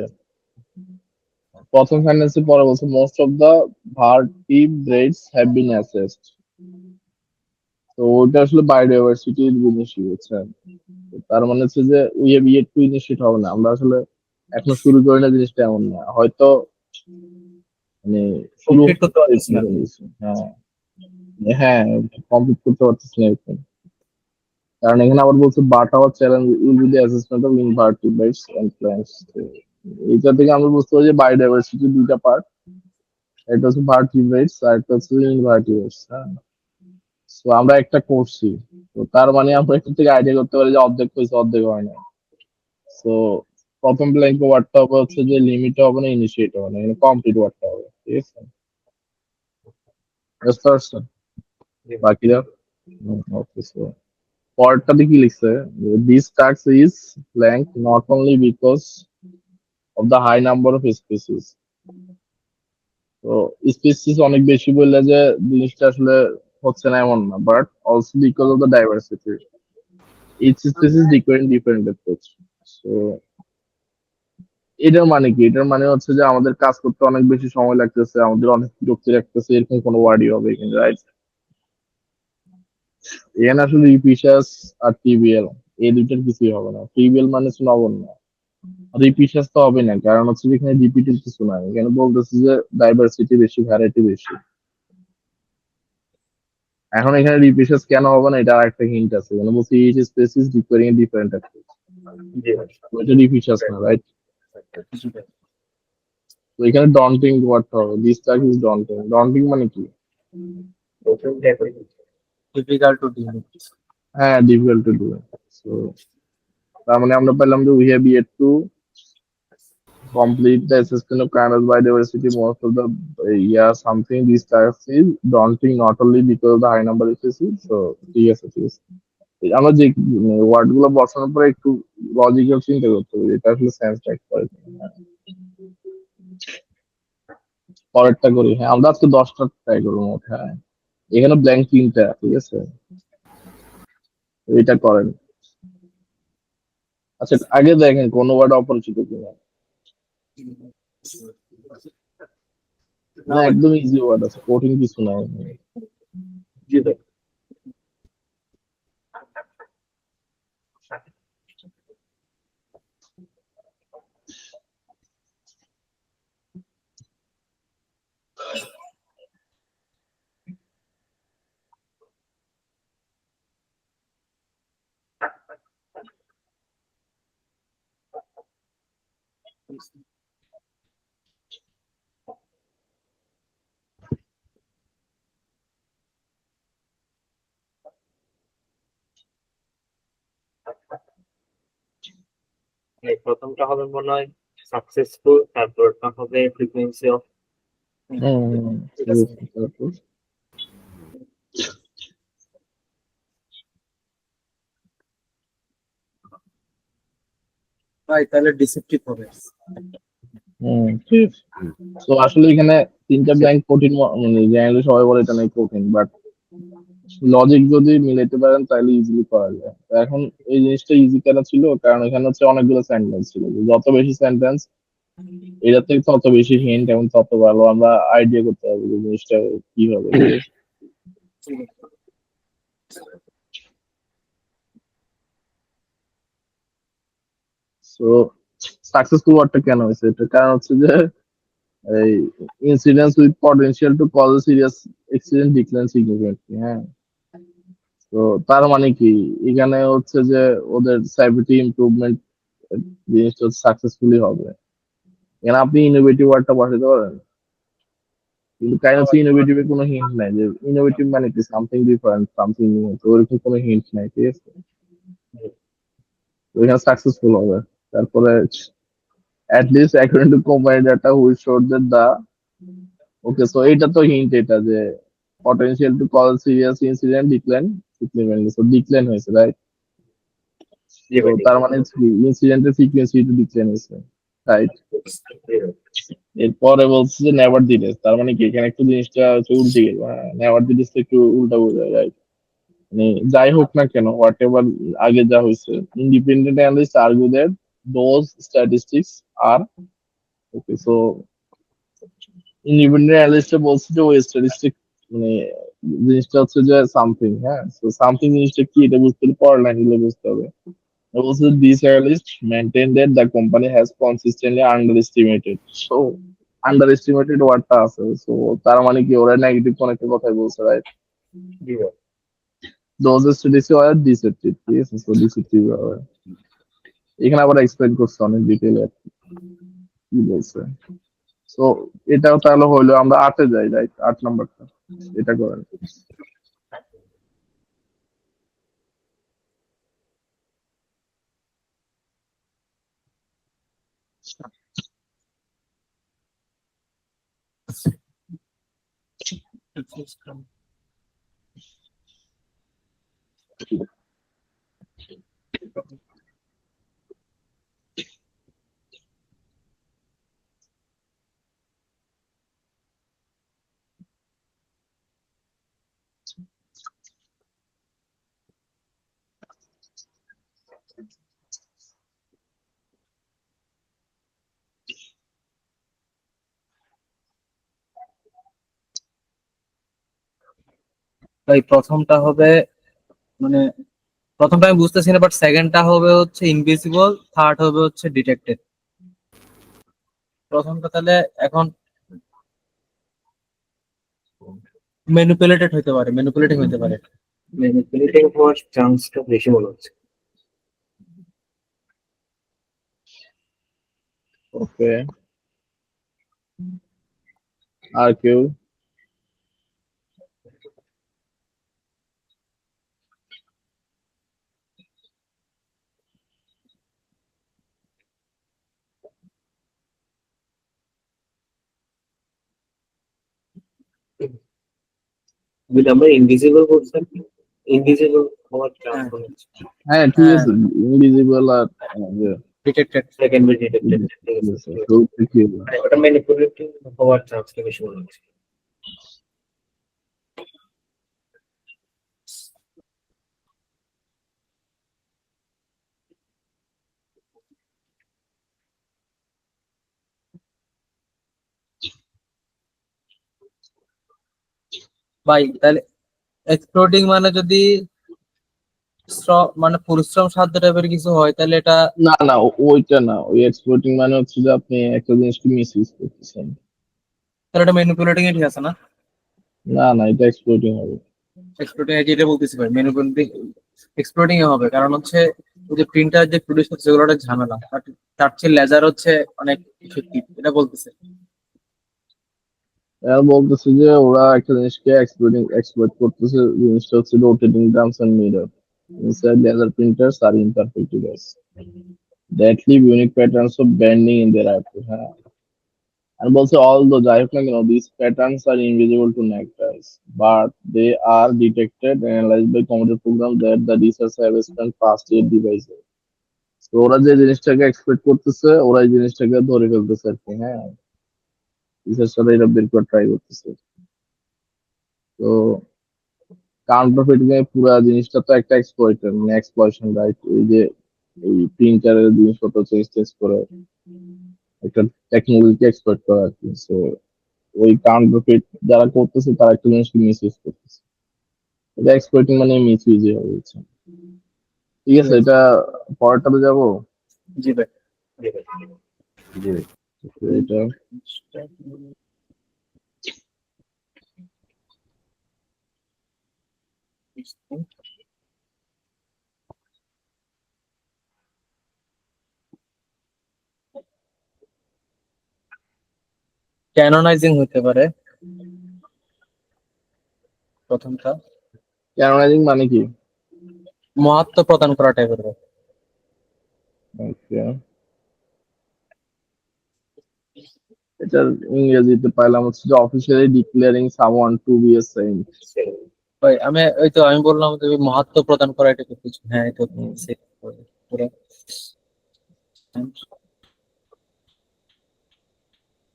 প্রথম সেন্টেন্সের পরে বলছে most of the vertebrates have been assessed, তো ওটা আসলে বায়োডাইভার্সিটির জিনিসই, বুঝছেন? তো তার মানে হচ্ছে যে we have yet to initiate হবে না, আমরা আসলে এখনো শুরু করি না, জিনিসটা এমন না, হয়তো মানে শুরু কমপ্লিট করতে পারতেছি না। হ্যাঁ, হ্যাঁ, কমপ্লিট করতে পারতেছি না এরকম। কারণ এখানে আবার বলছে but our challenge will be the assessment of invertebrates and plants. এইটা থেকে আমরা বুঝতে পারি যে বায়োডাইভার্সিটির 2টা পার্ট, একটা হচ্ছে ভার্টিব্রেটস আর একটা হচ্ছে ইনভার্টিব্রেটস, হ্যাঁ। তো আমরা একটা করছি, তো তার মানে আমরা এখান থেকে আইডিয়া করতে পারি যে অর্ধেক হয়েছে, অর্ধেক হয় না। তো প্রথম ব্ল্যাঙ্ক ওয়ার্ডটা হবে হচ্ছে যে লিমিট হবে না, ইনিশিয়েট হবে না, এখানে কমপ্লিট ওয়ার্ডটা হবে, ঠিক আছে? বুঝতে পারছেন বাকিরা? ওকে, সো পরেরটাতে কি লিখছে, this task is blank not only because of the high number of species. তো স্পিসিস অনেক বেশি বললে যে জিনিসটা আসলে হচ্ছে না এমন না, but also because of the diversity, each species requiring different approach. So এটার মানে কি? এটার মানে হচ্ছে যে আমাদের কাজ করতে অনেক বেশি সময় লাগতেছে, আমাদের অনেক বিরক্তি লাগতেছে, এরকম কোনো ওয়ার্ডই হবে এখানে, রাইট? এখানে আসলে রিপিশাস আর টিবিএল এই দুইটার কিছুই হবে না। টিবিএল মানে হচ্ছে নগণ্য, রিপিশাস তো হবে না, কারণ হচ্ছে যে এখানে রিপিটেড কিছু নাই। এখানে বলতেছে যে ডাইভার্সিটি বেশি, ভ্যারাইটি বেশি। এখন এখানে রিপিশাস কেন হবে না, এটা আরেকটা হিন্ট আছে। এখানে বলছে each species requiring different approach, জি ভাই এটা রিপিশাস না, রাইট? জি ভাই। তো এখানে ডন্টিং ওয়ার্ড হবে, this task is daunting. Daunting মানে কি? প্রথমটা করে ডিফিকাল্ট টু ডিল। হ্যাঁ, ডিফিকাল্ট টু ডু। সো তার মানে আমরা পেলাম যে we have yet to complete the assessment of Canada's biodiversity. Most of the something these types is daunting, not only because of the high number of species. So ঠিক আছে, ঠিক আছে। আমরা যে ওয়ার্ড গুলো বসানোর পরে একটু লজিক্যাল চিন্তা করতে হবে, এটা আসলে সেন্স ট্যাক করে কিনা। পরেরটা করি। হ্যাঁ, আমরা আজকে 10টা ট্রাই করবো মোট। হ্যাঁ, এখানে ব্ল্যাঙ্ক 3টা, ঠিক আছে? এটা করেন। আচ্ছা, আগে দেখেন কোন ওয়ার্ড অপরিচিত কিনা। না না, ভাই। একদম ইজি ওয়ার্ড আছে, কঠিন কিছু নাই। জি ভাই এই প্রথমটা হবে মনে হয় সাকসেসফুল, তারপরটা হবে ফ্রিকোয়েন্সি অফ। ঠিক আছে, তারপর ভাই তাহলে ডিসেপটিভ হবে। ঠিক আছে। তো আসলে এখানে 3টা ব্ল্যাঙ্ক কঠিন, মানে জেনারেলি সবাই বলে এটা নাকি কঠিন, বাট লজিক যদি মিলাইতে পারেন তাহলে ইজিলি করা যায়। তো এখন এই জিনিসটা ইজি কেন ছিল, কারণ এখানে হচ্ছে অনেকগুলো সেন্টেন্স ছিল। যত বেশি সেন্টেন্স, এটা থেকে তত বেশি হিন্ট এবং তত ভালো আমরা আইডিয়া করতে পারবো যে জিনিসটা কি হবে, ঠিক আছে? সো সাকসেসফুল ওয়ার্ডটা কেন হয়েছে, এটা কারণ হচ্ছে যে এই incidents with potential to cause serious accident decline significantly. হ্যাঁ, তো তার মানে কি, এখানে হচ্ছে যে ওদের সেফটি ইমপ্রুভমেন্ট জিনিসটা সাকসেসফুলি হবে। এখানে আপনি ইনোভেটিভ ওয়ার্ডটা বসাতে পারেন, কিন্তু কাইন্ড হচ্ছে ইনোভেটিভ এর কোনো হিন্ট নাই যে ইনোভেটিভ মানে কি, সামথিং ডিফারেন্ট, সামথিং নিউ। তো ওরকম কোনো হিন্ট নাই, ঠিক আছে? তো এখানে সাকসেসফুল হবে। তারপরে at least according to company data who showed that the okay, so এটা তো হিন্ট, এটা যে potential to cause serious incident decline significantly, so decline হয়েছে, রাইট? জি তো ভাই তার মানে ইনসিডেন্টের ফ্রিকোয়েন্সি একটু ডিক্লাইন হয়েছে, রাইট? এরপরে বলছে যে নেভার দিলেস, তার মানে কি এখানে একটু জিনিসটা হচ্ছে উল্টে গেল। হ্যাঁ, নেভার দিলেস একটু উল্টা বোঝায়, রাইট? মানে যাই হোক না কেন, হোয়াট এভার আগে যা হয়েছে, independent analyst argue that those statistics আর ওকে। সো ইন্ডিপেন্ডেন্ট অ্যানালিস্টে বলছে যে ওই স্ট্যাটিস্টিক, মানে জিনিসটা হচ্ছে যে সামথিং। হ্যাঁ, তো সামথিং জিনিসটা কি, এটা বুঝতে হলে পরের লাইনগুলো বুঝতে হবে। বলছে this analyst maintain that the company has consistently under estimated. So under estimated ওয়ার্ডটা আছে, সো তার মানে কি ওরা নেগেটিভ কোন একটা কথাই বলছে, রাইট? জি ভাই দোজ স্টাডিজ আর ডিসেপ্টিভ, ঠিক আছে? সো ডিসেপ্টিভ হবে। এখানে আবার এক্সপ্লেইন করছে অনেক ডিটেইলে কি বলছে। সো এটাও তাহলে হইলো, আমরা 8-এ যাই, রাইট? 8 নাম্বারটা এটা করেন। ভাই প্রথমটা হবে মানে প্রথমটা আমি বুঝতেছি না, বাট সেকেন্ডটা হবে হচ্ছে ইনভিজিবল, থার্ড হবে হচ্ছে ডিটেক্টেড। প্রথমটা তাহলে এখন ম্যানিপুলেটেড হতে পারে, ম্যানিপুলেটিং হতে পারে। ম্যানিপুলেটিং হওয়ার চান্সটা বেশি মনে হচ্ছে। ওকে, আর কেউ? যদি আমরা ইনভিজিবল বলছেন, ইনভিজিবল হওয়ার চান্স হ্যাঁ, মনে হচ্ছে। হ্যাঁ ঠিক হ্যাঁ, আছে, ইনভিজিবল আর ডিটেক্টেড। সেকেন্ড বি ডিটেক্টেড, ঠিক আছে, ঠিক আছে। মানে ওটা ম্যানিপুলেটিং হওয়ার চান্সটা বেশি মনে হচ্ছে। ভাই তাহলে এক্সপ্লোডিং মানে যদি মানে পরিশ্রম সাধ্য টাইপের কিছু হয় তাহলে এটা, না না, ওইটা না, ওই এক্সপ্লোইটিং মানে হচ্ছে যে আপনি একটা জিনিসকে মিস ইউজ করতেছেন। তাহলে এটা ম্যানিপুলেটিং এ ঠিক আছে না? না না, এটা এক্সপ্লোইটিং হবে। এক্সপ্লোডিং এ যেটা বলতেছি ভাই, ম্যানিপুলেটিং এক্সপ্লোডিং এ হবে, কারণ হচ্ছে ওই যে প্রিন্টার যে প্রডিউস করছে সেগুলো একটা ঝামেলা, তার চেয়ে লেজার হচ্ছে অনেক ইফেক্টিভ, এটা বলতেছে। এরা বলতেছে যে ওরা একটা জিনিসকে এক্সপ্লয়েট করতেছে, জিনিসটা হচ্ছে rotating drums and mirror inside laser printers are imperfect device that leave unique patterns of banding in their output. হ্যাঁ, আর বলছে although যাই হোক না কেন these patterns are invisible to naked eyes but they are detected and analyzed by computer programs that the researchers have spent past year devices. তো ওরা যে জিনিসটাকে এক্সপেক্ট করতেছে ওরা এই জিনিসটাকে ধরে ফেলতেছে আর কি। হ্যাঁ, রিসার্চাররা এটা বের করে ট্রাই করতেছে। তো কাউন্টারফেটিং এর পুরো জিনিসটা তো একটা এক্সপ্লয়টার মানে এক্সপ্লয়শন, রাইট? এই যে এই প্রিন্টারের জিনিসপত্র চেঞ্জ করে একটা টেকনোলজিকে এক্সপ্লয়েট করা আর কি। সো ওই কাউন্টারফেট যারা করতেছে তারা একটা জিনিসকে মিস ইউজ করতেছে, এটা এক্সপ্লয়টিং মানে মিস ইউজ হয়ে যাচ্ছে। ঠিক আছে, এটা পরেরটাতে যাবো। জি ভাই। ঠিক আছে। জি ভাই। এটা ক্যানোনাইজিং হতে পারে প্রথমটা, ক্যানোনাইজিং মানে কি? মহত্ব প্রদান করা টাইপের। ওকে, এটার ইংরেজিতে পাইলাম হচ্ছে যে officially declaring someone to be a saint. ভাই আমি বললাম যে মহত্ব প্রদান করা এটা কিছু, হ্যাঁ এটা same করে। পুরো।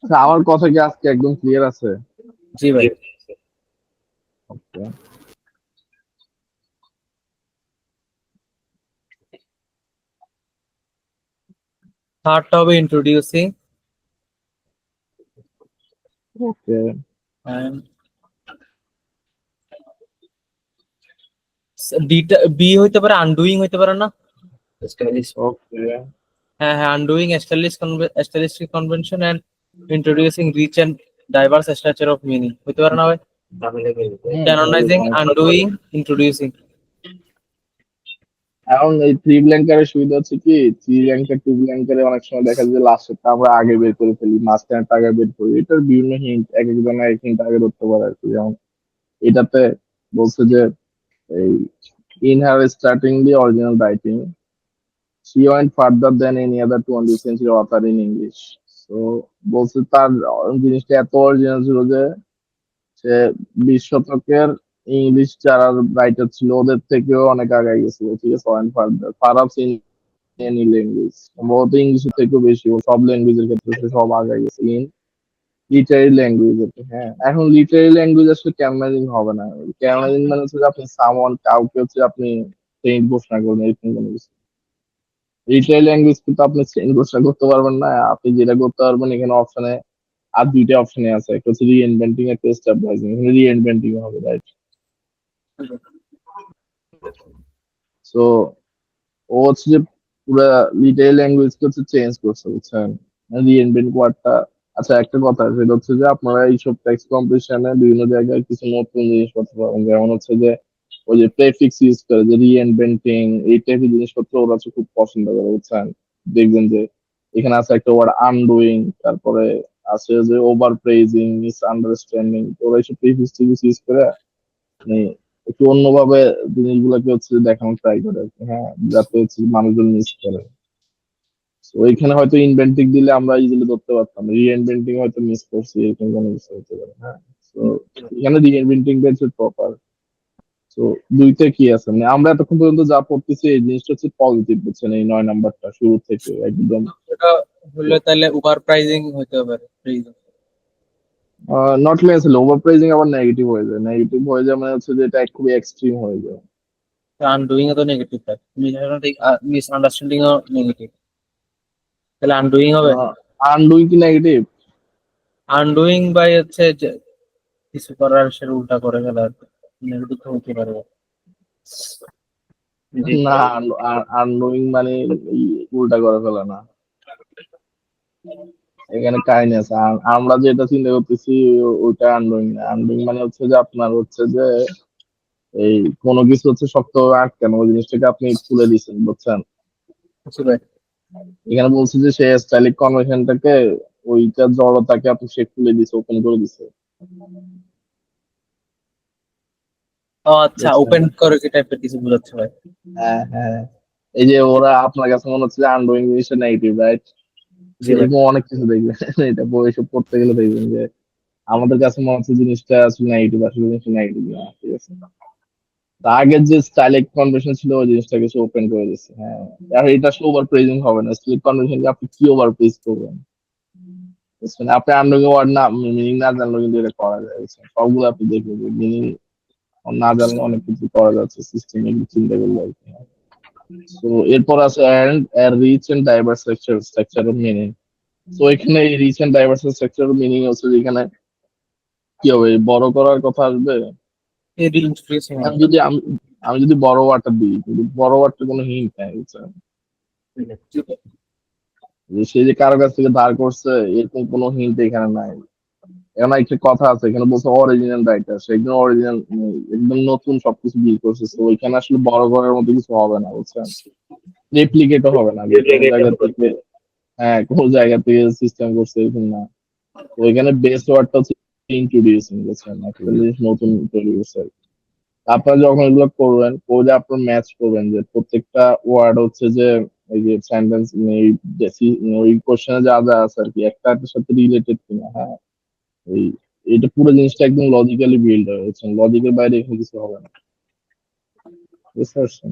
আচ্ছা, আমার কথা কি আজকে একদম ক্লিয়ার আছে? জি ভাই। ওকে, থার্ডটা হবে ইন্ট্রোডিউসিং, ওকে, বি হইতে পারে, আনডুইং হইতে পারে না? ওকে। হ্যাঁ হ্যাঁ, undoing establish convention and introducing rich and diverse structure of meaning হইতে পারে না ভাই? Canonizing, undoing, introducing. এখন এই থ্রি ব্ল্যাঙ্কারের সুবিধা হচ্ছে কি, থ্রি ব্ল্যাঙ্কার টু ব্ল্যাঙ্কারে অনেক সময় দেখা যায় লাস্টটা আমরা আগে বের করে ফেলি, মাঝখানে আগে বের করি। এটার বিভিন্ন হিন্ট, এক একজন এক হিন্ট আগে ধরতে পারে আর কি। যেমন এটাতে বলছে যে এই in her starting the original writing she went further than any other 20th century author in English. So বলছে তার জিনিসটা এত অরিজিনাল ছিল যে সে 20 শতকের ইংলিশ যারা রাইটার ছিল ওদের থেকেও অনেক আগে গেছিল। ঠিক আছে, one further perhaps in any language, সম্ভবত ইংলিশের থেকেও বেশি, ও সব ল্যাঙ্গুয়েজের ক্ষেত্রে সে সব আগে গেছে ইন লিটারি ল্যাঙ্গুয়েজ। হ্যাঁ, এখন লিটারি ল্যাঙ্গুয়েজ আসলে ক্যানোনাইজিং হবে না। ক্যানোনাইজিং মানে হচ্ছে যে আপনি সামওয়ান কাউকে হচ্ছে আপনি সেন্ট ঘোষণা করবেন, এরকম কোনো কিছু। লিটারি ল্যাঙ্গুয়েজ কিন্তু আপনি সেন্ট ঘোষণা করতে পারবেন না। আপনি যেটা করতে পারবেন এখানে অপশনে আর দুইটা অপশনে আছে, একটা হচ্ছে রিইনভেন্টিং, একটা এস্টাবলিশিং। রিইনভেন্টিং হবে, রাইট? সো ও হচ্ছে যে পুরা লিটারেল ল্যাঙ্গুয়েজকে হচ্ছে চেঞ্জ করছে, বুঝছেন? রিইনভেন্ট ওয়ার্ডটা, আচ্ছা একটা কথা সেটা হচ্ছে যে আপনারা এইসব টেক্সট কম্পিটিশনে বিভিন্ন জায়গায় কিছু নতুন জিনিসপত্র পাবেন, যেমন হচ্ছে যে ওই যে প্রেফিক্স ইউজ করে যে রিইনভেন্টিং, এই টাইপের জিনিসপত্র ওরা হচ্ছে খুব পছন্দ করে, বুঝছেন? দেখবেন যে এখানে আছে একটা ওয়ার্ড আনডুইং, তারপরে আছে যে ওভার প্রেজিং, মিস আন্ডারস্ট্যান্ডিং, ওরা এইসব প্রেফিক্স ইউজ করে মানে একটু অন্যভাবে জিনিসগুলোকে হচ্ছে দেখানোর ট্রাই করে আর কি, হ্যাঁ, যাতে হচ্ছে মানুষজন মিস করে। তো ওইখানে হয়তো ইনভেন্টিং দিলে আমরা ইজিলি ধরতে পারতাম, রিইনভেন্টিং হয়তো মিস করছি, এরকম কোনো কিছু হতে পারে, হ্যাঁ। তো এখানে রিইনভেন্টিং হচ্ছে প্রপার। তো দুইটা কি আছে, মানে আমরা এতক্ষণ পর্যন্ত যা পড়তেছি এই জিনিসটা হচ্ছে পজিটিভ, বুঝছেন? এই 9 নাম্বারটা শুরু থেকে একদম এটা হলে তাহলে ওভার প্রাইজিং হতে পারে। নট নেসেসারি ওভার প্রাইজিং, আবার নেগেটিভ হয়ে যায়, নেগেটিভ হয়ে যায় মানে হচ্ছে যে এটা খুবই এক্সট্রিম হয়ে যায়। আনডুইং এ তো নেগেটিভ থাকে, মিস আন্ডারস্ট্যান্ডিং ও নেগেটিভ, তাহলে আনডুইং হবে। আনডুইং কি নেগেটিভ? আনডুইং বাই হচ্ছে যে কিছু করার সেটা উল্টা করে ফেলা, নেগেটিভ তো হতে পারে। না, আনডুইং মানে উল্টা করে ফেলে না, এখানে কাহিনী আছে। আমরা যেটা চিন্তা করতেছি ওইটা আনডুইং না। আনডুইং মানে হচ্ছে যে আপনার হচ্ছে যে এই কোনো কিছু হচ্ছে শক্তভাবে আটকানো, ওই জিনিসটাকে আপনি খুলে দিচ্ছেন, বুঝছেন? বুঝতে পারি। এখানে বলছে যে সে স্টাইলিক কনভেনশনটাকে, ওইটা জড়তাকে আপনি সে খুলে দিছে, ওপেন করে দিছে, ও আচ্ছা, বুঝছেন? ওপেন করে কি টাইপের কিছু বোঝাচ্ছে ভাই। হ্যাঁ হ্যাঁ, এই যে ওরা আপনার কাছে মনে হচ্ছে যে আনডুইং জিনিসটা নেগেটিভ, রাইট? জি ভাই। এরকম অনেক কিছু দেখবেন এটা বই এসব পড়তে গেলে দেখবেন যে আমাদের কাছে মনে হচ্ছে জিনিসটা আসলে নেগেটিভ, আসলে জিনিসটা নেগেটিভ না, ঠিক আছে? তা আগের যে স্টাইলিক কনভেনশন ছিল ওই জিনিসটাকে সে ওপেন করে দিচ্ছে, হ্যাঁ। আর এটা আসলে ওভার প্রেজিং হবে না, স্টাইলিক কনভেনশনকে আপনি কি ওভার প্রেজ করবেন, বুঝছেন? আপনি আনডুইং ওয়ার্ড না মিনিং না জানলেও কিন্তু এটা করা যায়, বুঝছেন? সবগুলো আপনি দেখবেন মিনিং না জানলে অনেক কিছু করা যাচ্ছে সিস্টেমে চিন্তা করলে আর কি। তো এরপর আছে rich and diverse structure of meaning. তো এখানে এই rich and diverse structure of meaning হচ্ছে যে এখানে কি হবে, বড় করার কথা আসবে। এর ইন্টারেস্টিং আমি যদি আমি আমি যদি বড় ওয়ার্ডটা দিই, কিন্তু বড় ওয়ার্ডটা কোনো হিন্ট নাই, বুঝছেন? যে সে যে কারো কাছ থেকে ধার করছে এরকম কোনো হিন্ট এখানে নাই। এখন একটা কথা আছে, এখানে বলছে অরিজিনাল রাইটার, সে একদম অরিজিনাল, একদম নতুন সবকিছু বিল করছে, তো ওইখানে আসলে বড় করার মতো কিছু হবে না, বুঝছেন? রেপ্লিকেটও হবে না যে কোনো জায়গা থেকে, হ্যাঁ, কোনো জায়গা থেকে সিস্টেম করছে এরকম না। তো এখানে বেস্ট ওয়ার্ডটা হচ্ছে ইন্ট্রোডিউসিং, বুঝছেন? একটা জিনিস নতুন তৈরি করছে। আপনারা যখন এগুলো করবেন করে আপনার ম্যাচ করবেন যে প্রত্যেকটা ওয়ার্ড হচ্ছে যে এই যে সেন্টেন্স ওই কোশ্চেনে যা যা আছে আর কি একটা একটার সাথে রিলেটেড কিনা, হ্যাঁ। এই এটা পুরো জিনিসটা একদম লজিক্যালি বিল্ড হয়েছে, লজিকের বাইরে এখানে কিছু হবে না, বুঝতে পারছেন?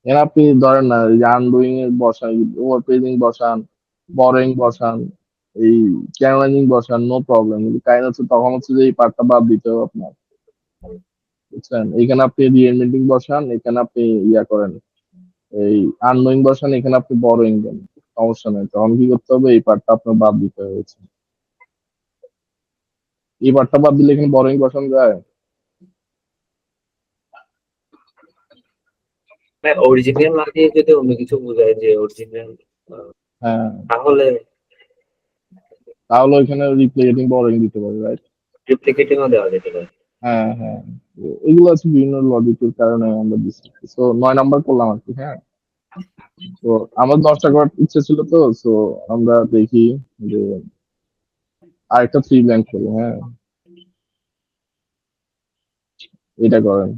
এখানে আপনি ধরেন না এই যে আনডুইং এর বসান, ওভার প্রেজিং বসান, বরোইং বসান, এই চ্যানেলাইজিং বসান, নো প্রবলেম, কিন্তু কাহিনী হচ্ছে তখন হচ্ছে যে এই পার্টটা বাদ দিতে হবে আপনার, বুঝছেন? এখানে আপনি রিইনভেন্টিং বসান, এখানে আপনি ইয়া করেন এই আননোয়িং বসান, এখানে আপনি বড়োইং দেন, সমস্যা নেই। তখন কি করতে হবে, এই পার্টটা আপনার বাদ দিতে হয়েছে। এই পার্টটা বাদ দিলে এখানে বড়োইং বসানো যায়। অরিজিনাল না দিয়ে যদি অন্য কিছু বোঝায় যে অরিজিনাল, হ্যাঁ, তাহলে তাহলে ওইখানে রিপ্লেসিং বড়োইং দিতে পারে, রাইট? ডুপ্লিকেটিংও দেওয়া যেতে পারে। হ্যাঁ হ্যাঁ, তো এগুলো আছে বিভিন্ন লজিকের কারণে আমরা দিচ্ছি। তো 9 নাম্বার করলাম আর কি, হ্যাঁ। তো আমার 10টা করার ইচ্ছে ছিল, তো তো আমরা দেখি যে আরেকটা 3 ব্ল্যাঙ্ক করবো, হ্যাঁ। এটা করেন।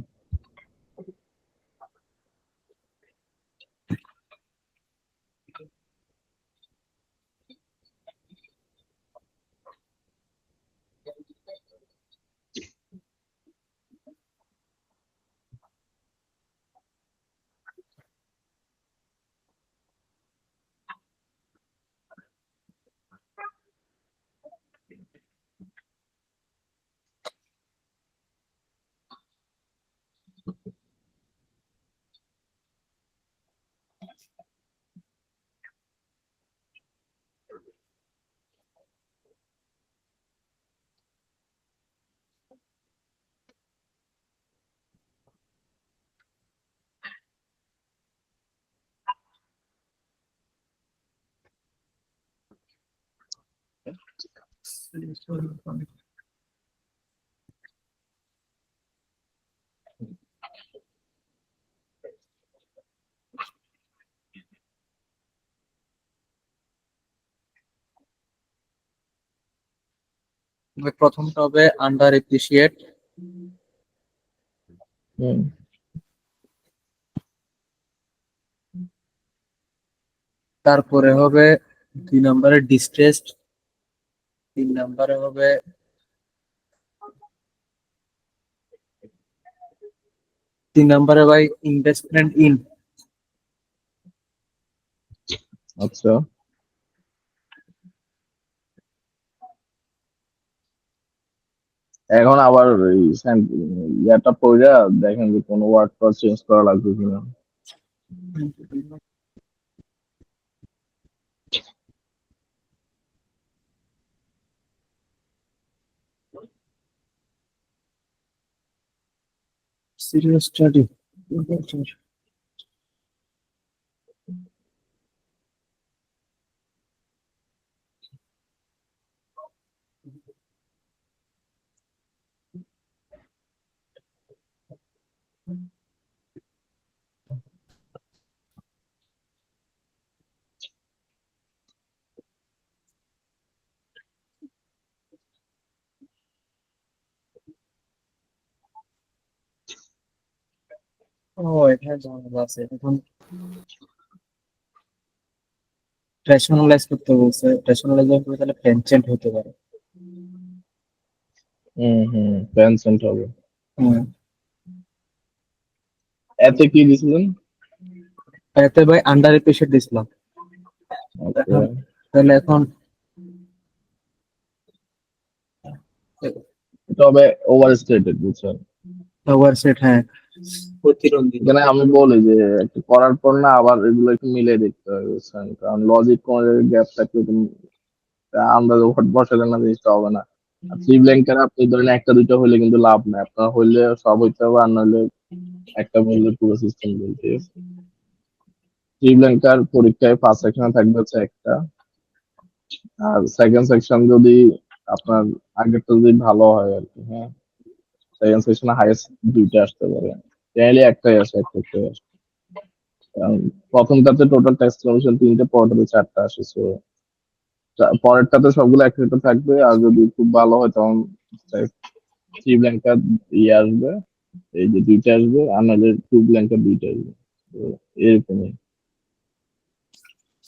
প্রথমটা হবে আন্ডার এপ্রিসিয়েট, হুম, তারপরে হবে 2 নম্বরে ডিস্ট্রেসড, 3 নম্বরে হবে 3 নম্বরে ভাই ইনভেস্টমেন্ট ইন। আচ্ছা। এখন আবার এই ইয়াটা পড়া দেখেন যে কোনো ওয়ার্ড চেঞ্জ করা লাগবে কিনা। Serious study. ও এখানে ঝামেলা আছে, এখন রেশনালাইজ করতে বলছে, রেশনালাইজ করতে তাহলে পেনচেন্ট হতে পারে। হুম, পেনসেন্ট হবে। হুম, এতে কি দিছিলেন? এতে ভাই আন্ডার এপ্রিসিয়েট দিছিলাম। আচ্ছা, তাহলে এখন তবে ওভার স্টেটেড বুঝছেন। ওভার সেট, হ্যাঁ প্রতিদ্বন্দ্বী এখানে আমি বলি যে একটু করার পর না আবার এগুলো একটু মিলে দেখতে হবে বুঝছেন, কারণ লজিক কোনো গ্যাপ থাকলে তুমি আন্দাজ ভোট বসালে না জিনিসটা হবে না। আর থ্রি ব্ল্যাঙ্কের আপনি ধরেন একটা দুইটা হইলে কিন্তু লাভ নাই, আপনার হইলে সব হইতে হবে, আর নইলে একটা বললে পুরো সিস্টেম বলতে। থ্রি ব্ল্যাঙ্কার পরীক্ষায় ফার্স্ট সেকশনে থাকবে হচ্ছে একটা, আর সেকেন্ড সেকশন যদি আপনার আগেরটা যদি ভালো হয় আর কি, হ্যাঁ, সেকেন্ড সেকশনে হাইয়েস্ট দুইটা আসতে পারে, তাহলে একটাই আসে, একটাই আসে। কারণ প্রথমটাতে টোটাল টেস্ট কমিশন 3টে, পরেরটাতে 4টা আসে। সো পরেরটাতে সবগুলো একটা থাকবে, আর যদি খুব ভালো হয় তখন থ্রি ব্ল্যাঙ্কার ইয়ে আসবে, এই যে দুইটা আসবে, আর নাহলে টু ব্ল্যাঙ্কার দুইটা আসবে। তো এরকমই।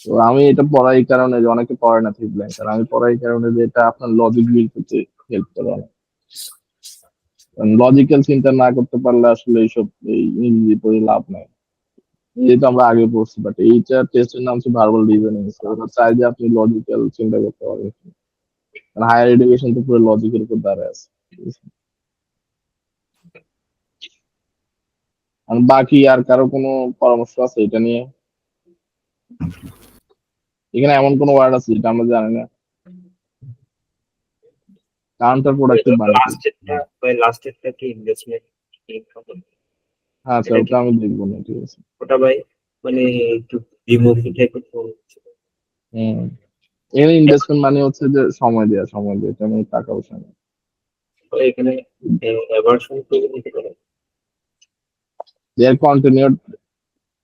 তো আমি এটা পড়াই এই কারণে যে অনেকে পড়ে না থ্রি ব্ল্যাঙ্কার, আমি পড়াই এই কারণে যে এটা আপনার লজিক বিল্ড করতে হেল্প করে অনেক। লজিক্যাল চিন্তা না করতে পারলে আসলে এইসব এই ইংরেজি পড়ে লাভ নাই। যেহেতু আমরা আগে পড়ছি, বাট এইটা টেস্টের নাম হচ্ছে ভার্বাল রিজনিং। ওটা চাই যে আপনি লজিক্যাল চিন্তা করতে পারবেন, কারণ হায়ার এডুকেশন তো পুরো লজিকের উপর দাঁড়ায় আছে। ঠিক আছে? আর বাকি আর কারো কোনো পরামর্শ আছে এটা নিয়ে? এখানে এমন কোনো ওয়ার্ড আছে যেটা আমরা জানি না? কাউন্টার প্রোডাক্টিভ মানে কি? লাস্টেরটা কি ইনভেস্টমেন্ট ইনকাম? হ্যাঁ আচ্ছা, এটা কি ওটা আমি দেখবো না, ঠিক আছে। ওটা ভাই মানে একটু বিমুখী টাইপের হচ্ছে। হম, এখানে ইনভেস্টমেন্ট মানে হচ্ছে যে সময় দেওয়া, সময় দেওয়া, এটা মানে টাকা পয়সা না। এখানে অ্যাভারশন করে নিতে পারে। দেয়ার কন্টিনিউড,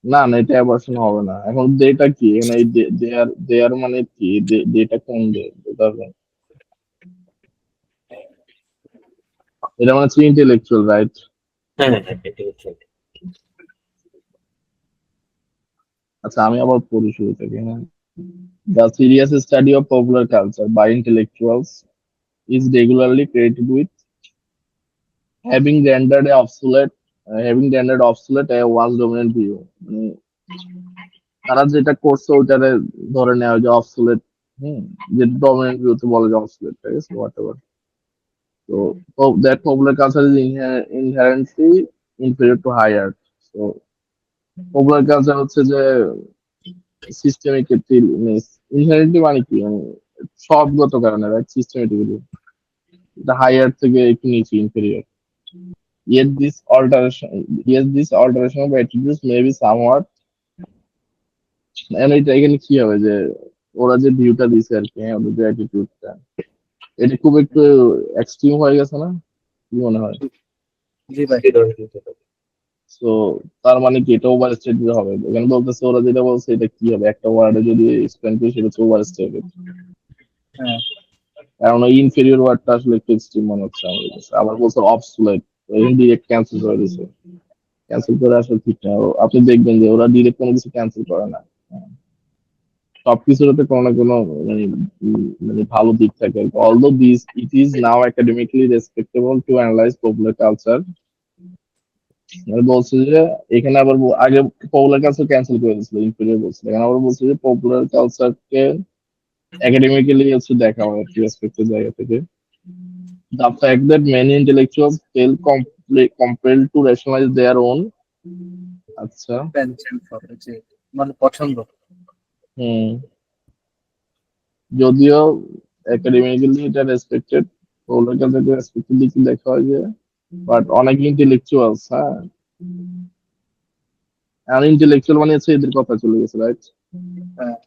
না না, এটা অ্যাবর্শন হবে না। এখন ডেটা কি এখানে, এই দেয়ার মানে কি, ডেটা কোন ডে, এটা মানে হচ্ছে ইন্টেলেকচুয়াল রাইট। হ্যাঁ হ্যাঁ হ্যাঁ, এটা হচ্ছে। আচ্ছা, আমি আবার পড়ি শুরু থেকে, হ্যাঁ। The serious study of popular culture by intellectuals is regularly credited with having rendered obsolete a once dominant view. মানে তারা যেটা করছে ওইটারে ধরে নেওয়া যে অবসোলেট, যেটা ডমিনেন্ট ভিউতে বলে যে অবসোলেট, ঠিক আছে, হোয়াটএভার। তো that popular culture is inherently inferior to high art. So popular culture হচ্ছে যে সিস্টেমিক ইনহেরেন্টলি মানে কি, মানে সবগত কারণে, রাইট, সিস্টেমেটিক্যালি এটা হাই আর্ট থেকে একটু নিচে, inferior. Yet this alteration of attributes may be somewhat, and এটা এখানে কি হবে যে ওরা যে ভিউটা দিছে আর কি, হ্যাঁ, ওদের যে অ্যাটিটিউডটা, এটা খুব একটু এক্সট্রিম হয়ে গেছে না, কি মনে হয়? জি ভাই। তো তার মানে কি এটা ওভার স্টেট দিতে হবে? এখানে বলতেছে ওরা যেটা বলছে এটা কি হবে, একটা ওয়ার্ডে যদি এক্সপ্লেন করি সেটা তো ওভার স্টেট। হ্যাঁ কারণ ওই ইনফেরিয়র ওয়ার্ডটা আসলে একটু এক্সট্রিম মনে হচ্ছে আমার কাছে। আবার বলছে অবসোলেট, ডিরেক্ট ক্যান্সেল করে দিছে। ক্যান্সেল করে আসলে ঠিক না। আপনি দেখবেন যে ওরা ডিরেক্ট কোনো কিছু ক্যান্সেল করে না। সবকিছুতে কোনো না কোনো মানে মানে ভালো দিক থাকে। Although this it is now academically respectable to analyse popular culture. মানে বলছে যে এখানে আবার আগে পপুলার কালচার ক্যান্সেল করে দিয়েছিল, ইনফেরিয়র বলছিল। এখানে আবার বলছে যে পপুলার কালচারকে একাডেমিক্যালি হচ্ছে দেখা হয় রেসপেক্টের জায়গা থেকে। The fact that many intellectuals feel compelled to rationalize their own, আচ্ছা, মানে পছন্দ। হুম, যদিও একাডেমিক্যালি এটা রেসপেক্টেড, পপুলার কালচারকে রেসপেক্টেড দিকে দেখা হয় যে, বাট অনেক ইন্টেলেকচুয়ালস, হ্যাঁ, আর ইন্টেলেকচুয়াল মানে হচ্ছে এদের কথা চলে গেছে, রাইট? হ্যাঁ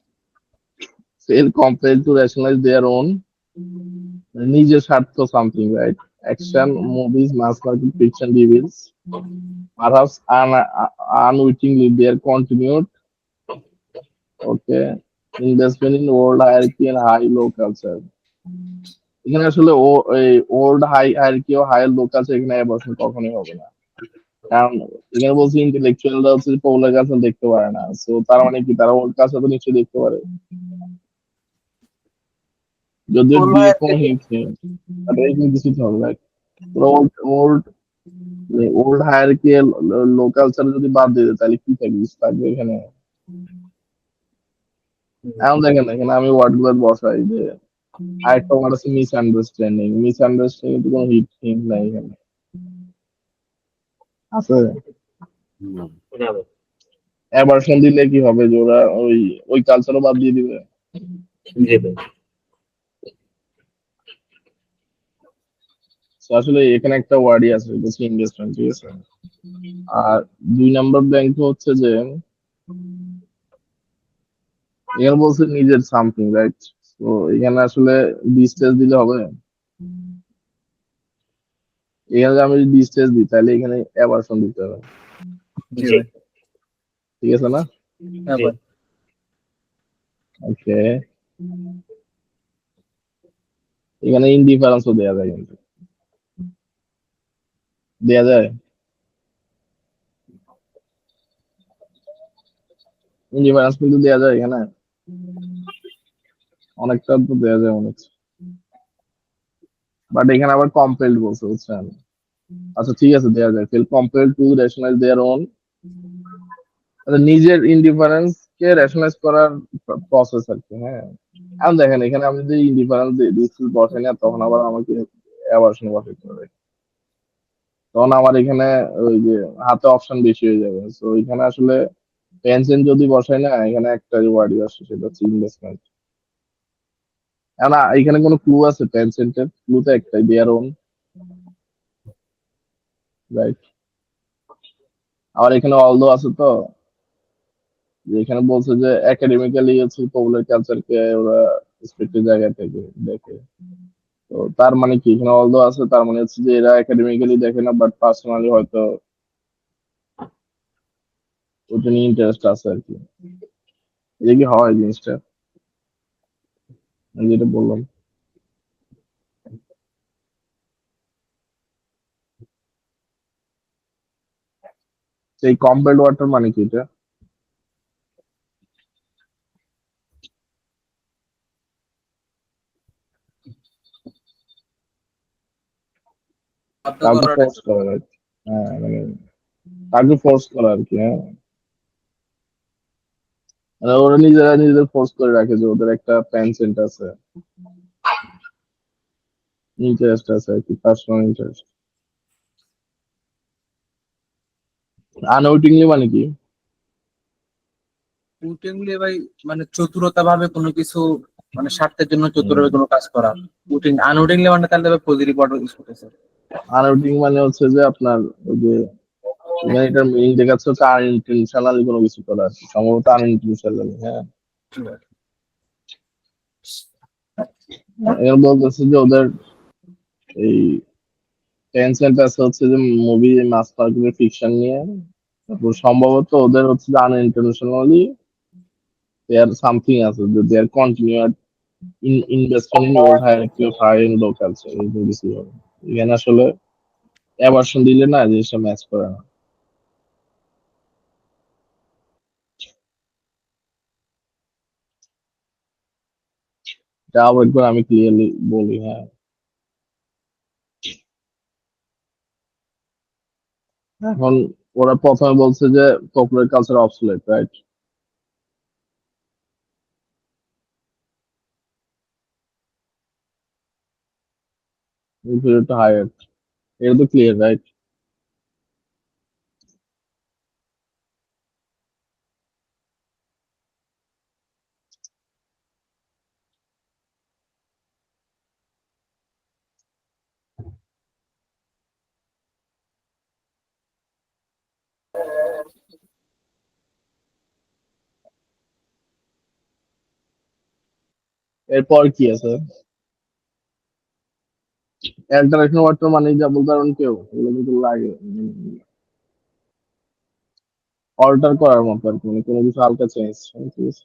Feel compelled to rationalize their own নিজের স্বার্থ something, right? Action, movies, mass market, fiction reveals perhaps unwittingly their continued, okay, investment in old hierarchy and high low culture. এখানে আসলে ওল্ড হাই হায়ারার্কি ও high low culture এখানে abortion কখনোই হবে না। কারণ এখানে বলছি ইন্টেলেকচুয়ালরা হচ্ছে পপুলার কালচার দেখতে পারে না, সো তার মানে কি তারা ওল্ড কালচার তো নিশ্চয়ই দেখতে পারে, যদিও ডিরেক্ট কোনো হিন্ট নেই। বাট এরকম কিছু তো হবে, right? Old old old hierarchy low culture যদি বাদ দিয়ে দেয় তাহলে কি থাকবে, কিছু থাকবে এখানে? এখন দেখেন এখানে আমি ওয়ার্ড গুলো বসাই যে আরেকটা ওয়ার্ড আছে মিসআন্ডারস্ট্যান্ডিং। মিসআন্ডারস্ট্যান্ডিং তো কোনো হিন্ট নাই এখানে, আছে? অ্যাবারশন দিলে কি হবে যে ওরা ওই কালচারও বাদ দিয়ে দিবে? So আসলে এখানে একটা ওয়ার্ডই আছে, হচ্ছে ইনভেস্টমেন্ট, ঠিক আছে? আর 2 নাম্বার ব্যাংক হচ্ছে যে এখানে বলছে নিজের সামথিং, রাইট? তো এখানে আসলে ডিস্টেন্স দিলে হবে? এখানে যদি আমি ডিস্টেন্স দিই তাহলে এখানে অ্যাবারশন দিতে হবে, জি ভাই। ঠিক আছে না? হ্যাঁ ভাই। ওকে, এখানে ইনডিফারেন্সও দেওয়া যায়, কিন্তু দেওয়া যায় ইনডিফারেন্স কিন্তু দেওয়া যায় এখানে, অনেকটা তো দেওয়া যায় মনে হচ্ছে। বাট এখানে আবার কম্পেলড বলছে, বুঝছেন? আচ্ছা ঠিক আছে, দেওয়া যায়। Feel compelled to rationalize their own, নিজের ইনডিফারেন্স কে রেশনালাইজ করার প্রসেস আর কি, হ্যাঁ। এখন দেখেন এখানে আমি যদি ইনডিফারেন্স বসে না, তখন আবার আমাকে অ্যাভারশন বসাইতে হবে। তখন আমার এখানে ওই যে হাতে অপশন বেশি হয়ে যাবে। তো এখানে আসলে টেনশন যদি বসাই না, এখানে একটা ওয়ার্ডই আসছে, সেটা হচ্ছে ইনভেস্টমেন্ট। না, এখানে কোনো ক্লু আছে? টেনশনের ক্লু তো একটাই, দেয়ার ওন, রাইট? আর এখানে অলদো আছে তো, যে এখানে বলছে যে একাডেমিক্যালি হচ্ছে পপুলার কালচারকে ওরা রেসপেক্টের জায়গা থেকে দেখে। তো তার মানে কি এখানে অলদো আছে, তার মানে হচ্ছে যে এরা একাডেমিক্যালি দেখে না, বাট পার্সোনালি হয়তো ওটা নিয়ে ইন্টারেস্ট আছে আর কি। এটা কি হয় জিনিসটা আমি যেটা বললাম? সেই কম্পেলড ওয়াটার মানে কি এটা? কাউকে ফোর্স করা, right? হ্যাঁ, মানে কাউকে ফোর্স করা আর কি, হ্যাঁ। মানে ওরা নিজেরা নিজেদের ফোর্স করে রাখে যে ওদের একটা প্যানসেন্ট আছে, ইন্টারেস্ট আছে আর কি, পার্সোনাল ইন্টারেস্ট। আনউইটিংলি মানে কি? উইটিংলি ভাই মানে চতুরতা ভাবে কোনো কিছু, মানে স্বার্থের জন্য চতুরভাবে কোনো কাজ করা। আনউইটিংলি মানে তাহলে পজিটিভ অর্ডার ইউজ করতেছে। আনউইটিং মানে হচ্ছে যে আপনার ওই যে এখানে এটার মিনিং দেখাচ্ছে হচ্ছে আনইনটেনশনালি কোনো কিছু করা আর কি, সম্ভবত আনইনটেনশনালি, হ্যাঁ। এর বলতেছে যে ওদের এই টেনশনটা হচ্ছে যে মুভি মাস পার্কের ফিকশন নিয়ে, তারপর সম্ভবত ওদের হচ্ছে যে আনইন্টারন্যাশনালি দেয়ার সামথিং আছে যে there continual investment in old hierarchy of high and low culture এই কিছু হবে। এখানে আসলে অ্যাবারশন দিলে না জিনিসটা ম্যাচ করে না। এটা আবার একবার আমি ক্লিয়ারলি বলি, হ্যাঁ এখন ওরা প্রথমে বলছে যে popular culture obsolete, right? Inferior to higher, এটা তো ক্লিয়ার, রাইট? এরপর কি আছে? ইন্টারাকশন ওয়াটার মানে যা বলতে পারেন কেউ, এগুলো কিন্তু লাগে অল্টার করার মতো আর কি, মানে কোনো কিছু হালকা চেঞ্জ, ঠিক আছে?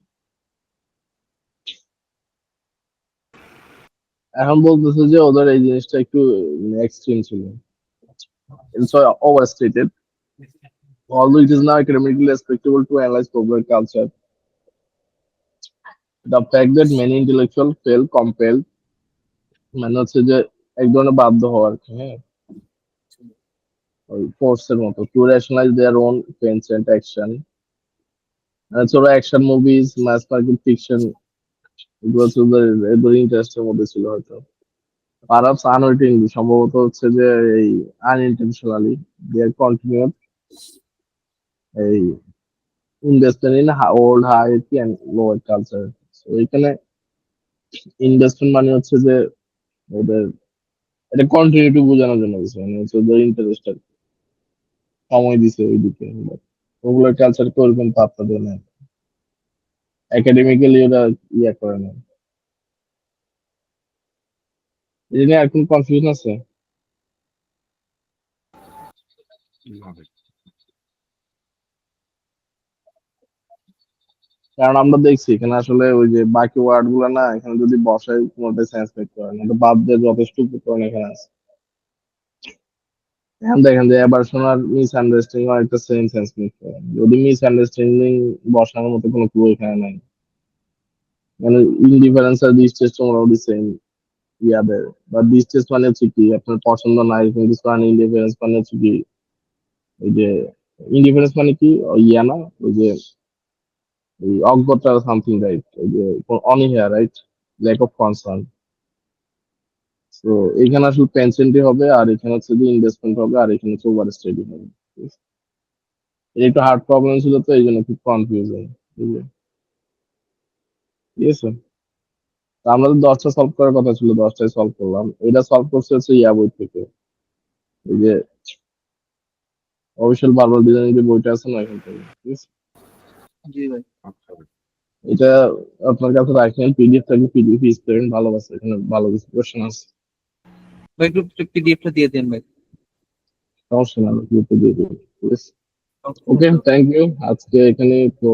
এখন বলতেছে যে ওদের এই জিনিসটা একটু এক্সট্রিম ছিল, it's overstated. Although it is now academically respectable to analyze popular culture, the fact that many intellectuals felt compelled, মানে হচ্ছে যে এক ধরনের বাধ্য হওয়া আর কি, হ্যাঁ, ওই ফোর্সের মতো to rationalize their own pence and action, এছাড়া action movies, mass market fiction, এগুলো হচ্ছে ওদের ইন্টারেস্টের মধ্যে ছিল হয়তো। পারহাপস আনউইটিংলি, সম্ভবত হচ্ছে যে এই আনইনটেনশনালি দেয়ার কন্টিনিউড এই investment in old hierarchy and lower culture. So এখানে ইনভেস্টমেন্ট মানে হচ্ছে যে ওদের এটা কন্টিনিউটি বোঝানোর জন্য দিচ্ছে, মানে হচ্ছে ওদের ইন্টারেস্ট সময় দিছে ওইদিকে, ওগুলোর কালচারকে ওরকম পাত্তা দেয় না, একাডেমিক্যালি ওরা ইয়ে করে না। এই নিয়ে এখন কনফিউশন আছে, না ভাই। কারণ আমরা দেখছি এখানে আসলে ওই যে বাকি ওয়ার্ড গুলো না এখানে যদি বসায় কোনোটাই সেন্স মেক করে না, তো বাদ দিয়ে যথেষ্ট উপকরণ এখানে আছে। এখন দেখেন যে এবার শোনার মিস আন্ডারস্ট্যান্ডিং আর একটা সেম সেন্স মেক করে, যদি মিস আন্ডারস্ট্যান্ডিং বসানোর মতো কোনো ক্লু এখানে নাই, মানে ইনডিফারেন্স আর ডিস্টেন্স মোটামুটি সেম ইয়াদের, বা ডিস্টেন্স মানে হচ্ছে কি আপনার পছন্দ নাই এরকম কিছু, আর ইনডিফারেন্স মানে হচ্ছে কি ওই যে ইনডিফারেন্স মানে কি ওই ইয়া না, ওই যে ওই অজ্ঞতা সামথিং, রাইট? ওই যে অনীহা, রাইট? Lack of concern. তো এখানে আসলে পেনসেন্টি হবে, আর এখানে হচ্ছে যে ইনভেস্টমেন্ট হবে, আর এখানে হচ্ছে ওভার স্টাডি হবে, ঠিক আছে? এটা একটু হার্ড প্রবলেম ছিল তো এই জন্য খুব কনফিউজিং, বুঝলে? ঠিক আছে, তো আমরা তো 10টা সলভ করার কথা ছিল, 10টাই সলভ করলাম। এটা সলভ করছে হচ্ছে ইয়া বই থেকে, এই যে অফিসিয়াল বারবার ডিজাইন যে বইটা আছে না এখান থেকে, ঠিক আছে? জি ভাই। আচ্ছা ভাই। এটা আপনার কাছে রাখেন, পিডিএফ থাকলে পিডিএফ ইউজ করেন, ভালোবাসে এখানে ভালো কিছু কোশ্চেন আছে, ভাই একটু পিডিএফটা দিয়ে দেন ভাই। সমস্যা না, গ্রুপে দিয়ে দেবেন, ঠিক আছে? ওকে, থ্যাংক ইউ, আজকে এখানে close।